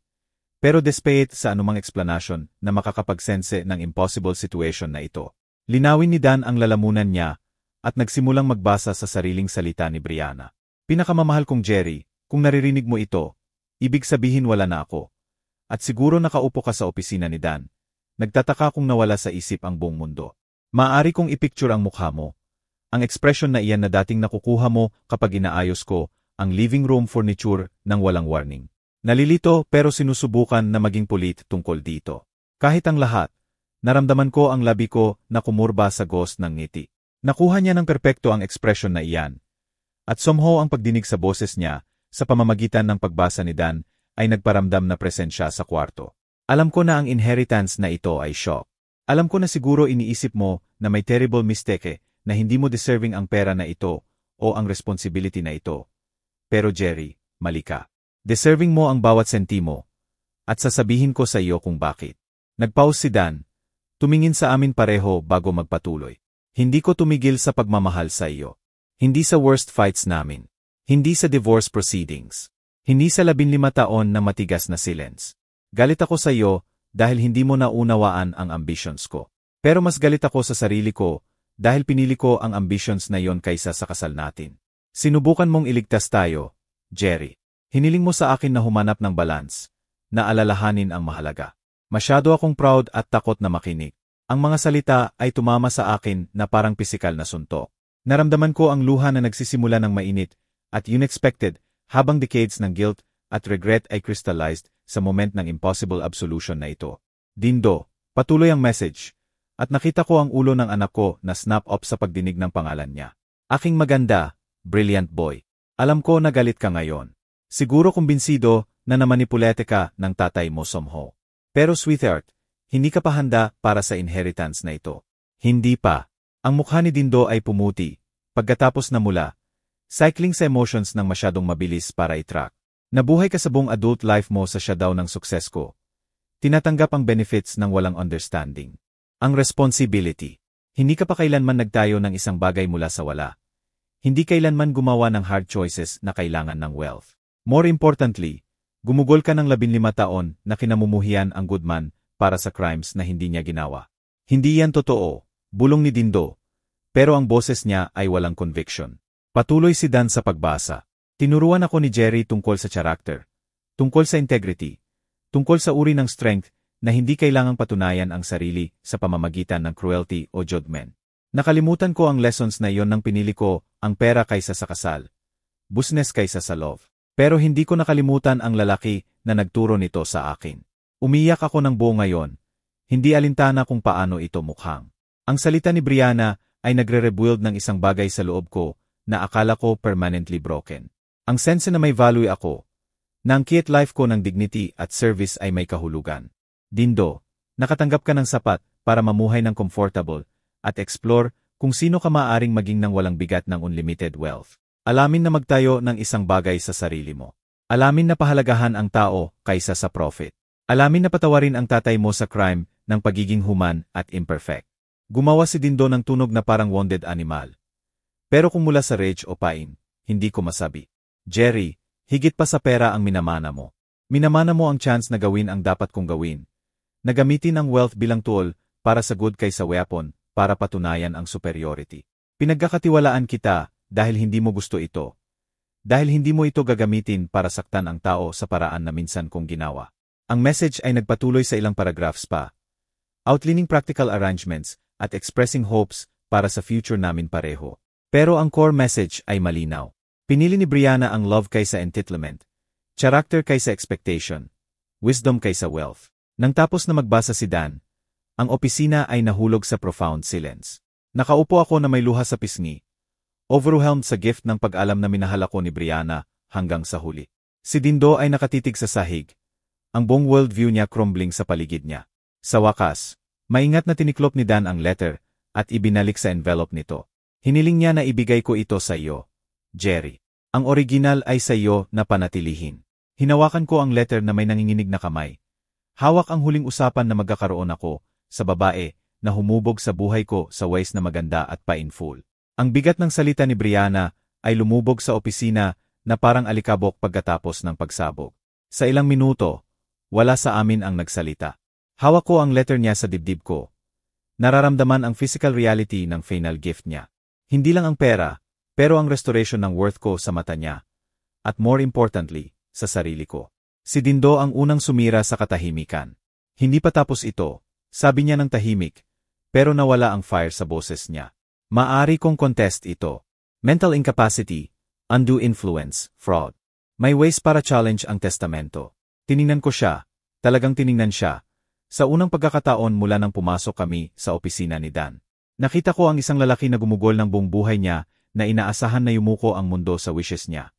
Pero desperate sa anumang explanation na makakapagsense ng impossible situation na ito. Linawin ni Dan ang lalamunan niya at nagsimulang magbasa sa sariling salita ni Brianna. Pinakamamahal kong Jerry, kung naririnig mo ito, ibig sabihin wala na ako. At siguro nakaupo ka sa opisina ni Dan. Nagtataka kung nawala sa isip ang buong mundo. Maaari kong ipicture ang mukha mo. Ang expression na iyan na dating nakukuha mo kapag inaayos ko ang living room furniture nang walang warning. Nalilito pero sinusubukan na maging pulit tungkol dito. Kahit ang lahat, naramdaman ko ang labi ko na kumurba sa ghost ng ngiti. Nakuha niya ng perpekto ang ekspresyon na iyan. At somehow ang pagdinig sa boses niya, sa pamamagitan ng pagbasa ni Dan, ay nagparamdam na presensya sa kwarto. Alam ko na ang inheritance na ito ay shock. Alam ko na siguro iniisip mo na may terrible mistake na hindi mo deserving ang pera na ito o ang responsibility na ito. Pero Jerry, mali ka. Deserving mo ang bawat sentimo. At sasabihin ko sa iyo kung bakit. Nagpause si Dan. Tumingin sa amin pareho bago magpatuloy. Hindi ko tumigil sa pagmamahal sa iyo. Hindi sa worst fights namin. Hindi sa divorce proceedings. Hindi sa 15 taon na matigas na silence. Galit ako sa iyo dahil hindi mo naunawaan ang ambitions ko. Pero mas galit ako sa sarili ko dahil pinili ko ang ambitions na yon kaysa sa kasal natin. Sinubukan mong iligtas tayo, Jerry. Hiniling mo sa akin na humanap ng balance, na alalahanin ang mahalaga. Masyado akong proud at takot na makinig. Ang mga salita ay tumama sa akin na parang pisikal na suntok. Naramdaman ko ang luha na nagsisimula ng mainit at unexpected habang decades ng guilt at regret ay crystallized sa moment ng impossible absolution na ito. Dindo, patuloy ang message. At nakita ko ang ulo ng anak ko na snap up sa pagdinig ng pangalan niya. Aking maganda, brilliant boy. Alam ko na galit ka ngayon. Siguro kumbinsido na namanipulete ka ng tatay mo somehow. Pero sweetheart, hindi ka pa handa para sa inheritance na ito. Hindi pa. Ang mukha ni Dindo ay pumuti, pagkatapos na mula, cycling sa emotions ng masyadong mabilis para i-track. Nabuhay ka sa buong adult life mo sa shadow ng sukses ko. Tinatanggap ang benefits ng walang understanding. Ang responsibility. Hindi ka pa kailanman nagtayo ng isang bagay mula sa wala. Hindi kailanman gumawa ng hard choices na kailangan ng wealth. More importantly, gumugol ka ng 15 taon na kinamumuhian ang Goodman para sa crimes na hindi niya ginawa. Hindi yan totoo, bulong ni Dindo. Pero ang boses niya ay walang conviction. Patuloy si Dan sa pagbasa. Tinuruan ako ni Jerry tungkol sa character, tungkol sa integrity, tungkol sa uri ng strength na hindi kailangang patunayan ang sarili sa pamamagitan ng cruelty o judgment. Nakalimutan ko ang lessons na iyon nang pinili ko ang pera kaysa sa kasal, business kaysa sa love. Pero hindi ko nakalimutan ang lalaki na nagturo nito sa akin. Umiyak ako ng buo ngayon, hindi alintana kung paano ito mukhang. Ang salita ni Brianna ay nagre-rebuild ng isang bagay sa loob ko na akala ko permanently broken. Ang sense na may value ako, na ang kiet life ko ng dignity at service ay may kahulugan. Dindo, nakatanggap ka ng sapat para mamuhay ng comfortable at explore kung sino ka maaaring maging ng walang bigat ng unlimited wealth. Alamin na magtayo ng isang bagay sa sarili mo. Alamin na pahalagahan ang tao kaysa sa profit. Alamin na patawarin ang tatay mo sa crime ng pagiging human at imperfect. Gumawa si Dindo ng tunog na parang wounded animal. Pero kung mula sa rage o pain, hindi ko masabi. Jerry, higit pa sa pera ang minamana mo. Minamana mo ang chance na gawin ang dapat kong gawin. Na gamitin ang wealth bilang tool para sa good kaysa weapon para patunayan ang superiority. Pinagkakatiwalaan kita dahil hindi mo gusto ito. Dahil hindi mo ito gagamitin para saktan ang tao sa paraan na minsan kong ginawa. Ang message ay nagpatuloy sa ilang paragraphs pa. Outlining practical arrangements at expressing hopes para sa future namin pareho. Pero ang core message ay malinaw. Pinili ni Brianna ang love kaysa entitlement, character kaysa expectation, wisdom kaysa wealth. Nang tapos na magbasa si Dan, ang opisina ay nahulog sa profound silence. Nakaupo ako na may luha sa pisngi, overwhelmed sa gift ng pag-alam na minahal ako ni Brianna hanggang sa huli. Si Dindo ay nakatitig sa sahig, ang buong worldview niya crumbling sa paligid niya. Sa wakas, maingat na tiniklop ni Dan ang letter at ibinalik sa envelope nito. Hiniling niya na ibigay ko ito sa iyo, Jerry. Ang original ay sa iyo na panatilihin. Hinawakan ko ang letter na may nanginginig na kamay. Hawak ang huling usapan na magkakaroon ako sa babae na humubog sa buhay ko sa ways na maganda at painful. Ang bigat ng salita ni Brianna ay lumubog sa opisina na parang alikabok pagkatapos ng pagsabog. Sa ilang minuto, wala sa amin ang nagsalita. Hawak ko ang letter niya sa dibdib ko. Nararamdaman ang physical reality ng final gift niya. Hindi lang ang pera, pero ang restoration ng worth ko sa mata niya. At more importantly, sa sarili ko. Si Dindo ang unang sumira sa katahimikan. Hindi pa tapos ito, sabi niya ng tahimik, pero nawala ang fire sa boses niya. Maari kong contest ito. Mental incapacity, undue influence, fraud. May ways para challenge ang testamento. Tiningnan ko siya, talagang tiningnan siya. Sa unang pagkakataon mula nang pumasok kami sa opisina ni Dan. Nakita ko ang isang lalaki na gumugol ng buong buhay niya na inaasahan na yumuko ang mundo sa wishes niya.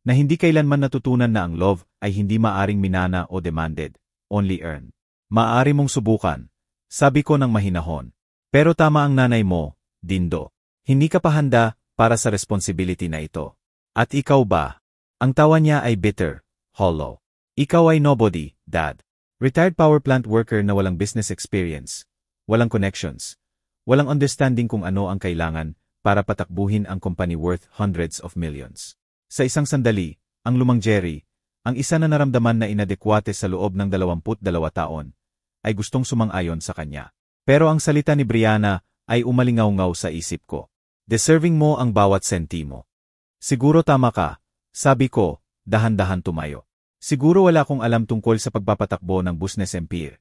Na hindi kailanman natutunan na ang love ay hindi maaring minana o demanded, only earned. Maaari mong subukan, sabi ko ng mahinahon. Pero tama ang nanay mo, Dindo. Hindi ka pa handa para sa responsibility na ito. At ikaw ba? Ang tawa niya ay bitter, hollow. Ikaw ay nobody, Dad. Retired power plant worker na walang business experience, walang connections, walang understanding kung ano ang kailangan para patakbuhin ang company worth hundreds of millions. Sa isang sandali, ang lumang Jerry, ang isa na naramdaman na inadekwate sa loob ng 22 taon, ay gustong sumang-ayon sa kanya. Pero ang salita ni Brianna ay umalingaw-ngaw sa isip ko. Deserving mo ang bawat sentimo. Siguro tama ka, sabi ko, dahan-dahan tumayo. Siguro wala akong alam tungkol sa pagpapatakbo ng business empire.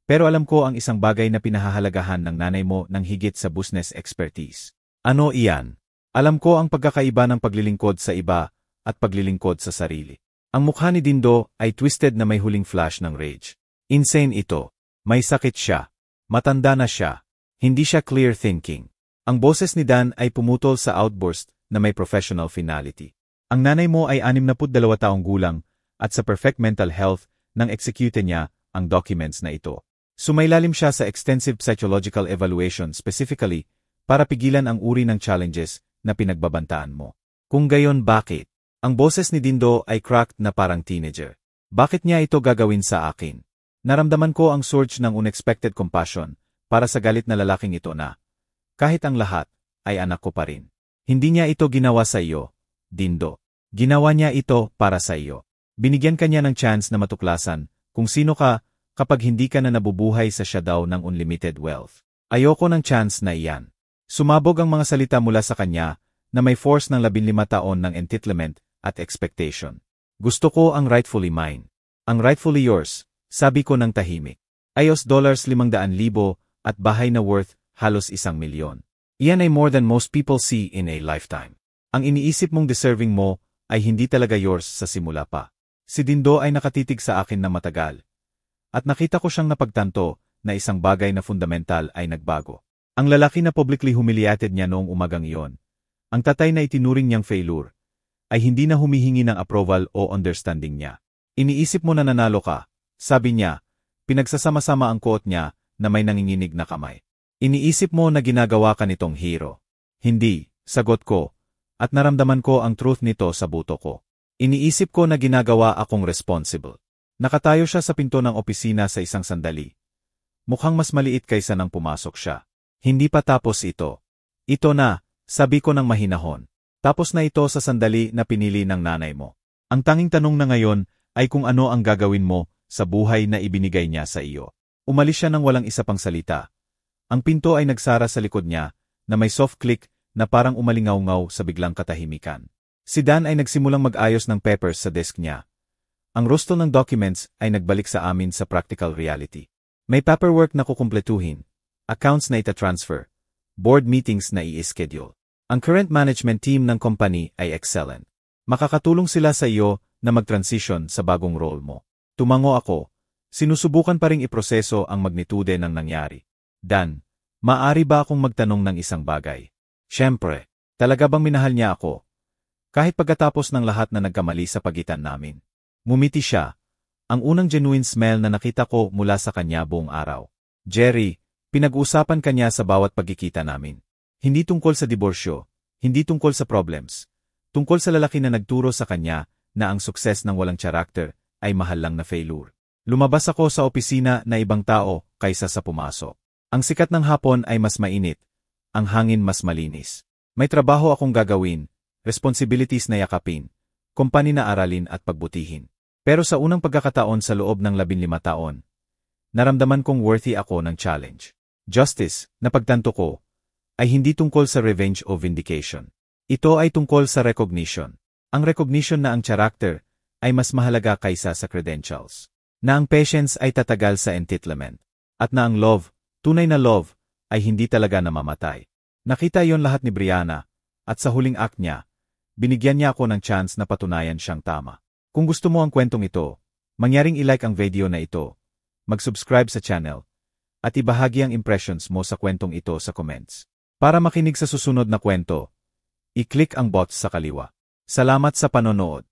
Pero alam ko ang isang bagay na pinahahalagahan ng nanay mo ng higit sa business expertise. Ano iyan? Alam ko ang pagkakaiba ng paglilingkod sa iba at paglilingkod sa sarili. Ang mukha ni Dindo ay twisted na may huling flash ng rage. Insane ito. May sakit siya. Matanda na siya. Hindi siya clear thinking. Ang boses ni Dan ay pumutol sa outburst na may professional finality. Ang nanay mo ay 62 taong gulang at sa perfect mental health nang execute niya ang documents na ito. Sumailalim siya sa extensive psychological evaluation specifically para pigilan ang uri ng challenges na pinagbabantaan mo. Kung gayon, bakit? Ang boses ni Dindo ay cracked na parang teenager. Bakit niya ito gagawin sa akin? Naramdaman ko ang surge ng unexpected compassion para sa galit na lalaking ito na, kahit ang lahat, ay anak ko pa rin. Hindi niya ito ginawa sa iyo, Dindo. Ginawa niya ito para sa iyo. Binigyan ka niya ng chance na matuklasan kung sino ka kapag hindi ka na nabubuhay sa shadow ng unlimited wealth. Ayoko ng chance na iyan. Sumabog ang mga salita mula sa kanya na may force ng 15 taon ng entitlement at expectation. Gusto ko ang rightfully mine. Ang rightfully yours, sabi ko ng tahimik. Ayos $500,000 at bahay na worth halos 1 milyon. Iyan ay more than most people see in a lifetime. Ang iniisip mong deserving mo ay hindi talaga yours sa simula pa. Si Dindo ay nakatitig sa akin na matagal. At nakita ko siyang napagtanto na isang bagay na fundamental ay nagbago. Ang lalaki na publicly humiliated niya noong umagang iyon, ang tatay na itinuring niyang failure, ay hindi na humihingi ng approval o understanding niya. Iniisip mo na nanalo ka, sabi niya, pinagsasama-sama ang quote niya na may nanginginig na kamay. Iniisip mo na ginagawa ka nitong hero. Hindi, sagot ko, at naramdaman ko ang truth nito sa buto ko. Iniisip ko na ginagawa akong responsible. Nakatayo siya sa pinto ng opisina sa isang sandali. Mukhang mas maliit kaysa nang pumasok siya. Hindi pa tapos ito. Ito na, sabi ko ng mahinahon. Tapos na ito sa sandali na pinili ng nanay mo. Ang tanging tanong na ngayon ay kung ano ang gagawin mo sa buhay na ibinigay niya sa iyo. Umalis siya nang walang isa pang salita. Ang pinto ay nagsara sa likod niya na may soft click na parang umalingaw-ngaw sa biglang katahimikan. Si Dan ay nagsimulang mag-ayos ng papers sa desk niya. Ang roster ng documents ay nagbalik sa amin sa practical reality. May paperwork na kukumpletuhin, accounts na ita-transfer, board meetings na i-schedule. Ang current management team ng company ay excellent. Makakatulong sila sa iyo na mag-transition sa bagong role mo. Tumango ako. Sinusubukan pa ring iproseso ang magnitude ng nangyari. Dan, maaari ba akong magtanong ng isang bagay? Siyempre, talaga bang minahal niya ako? Kahit pagkatapos ng lahat na nagkamali sa pagitan namin. Ngumiti siya. Ang unang genuine smile na nakita ko mula sa kanya buong araw. Jerry, pinag-uusapan kanya sa bawat pagkikita namin. Hindi tungkol sa diborsyo, hindi tungkol sa problems. Tungkol sa lalaki na nagturo sa kanya na ang sukses ng walang karakter ay mahal lang na failure. Lumabas ako sa opisina na ibang tao kaysa sa pumasok. Ang sikat ng hapon ay mas mainit, ang hangin mas malinis. May trabaho akong gagawin, responsibilities na yakapin, kumpanya na aralin at pagbutihin. Pero sa unang pagkakataon sa loob ng 15 taon, naramdaman kong worthy ako ng challenge. Justice, na pagtanto ko, ay hindi tungkol sa revenge o vindication. Ito ay tungkol sa recognition. Ang recognition na ang character ay mas mahalaga kaysa sa credentials. Na ang patience ay tatagal sa entitlement. At na ang love, tunay na love, ay hindi talaga namamatay. Nakita yon lahat ni Brianna, at sa huling act niya, binigyan niya ako ng chance na patunayan siyang tama. Kung gusto mo ang kwentong ito, mangyaring i-like ang video na ito, mag-subscribe sa channel, at ibahagi ang impressions mo sa kwentong ito sa comments. Para makinig sa susunod na kwento, i-click ang box sa kaliwa. Salamat sa panonood.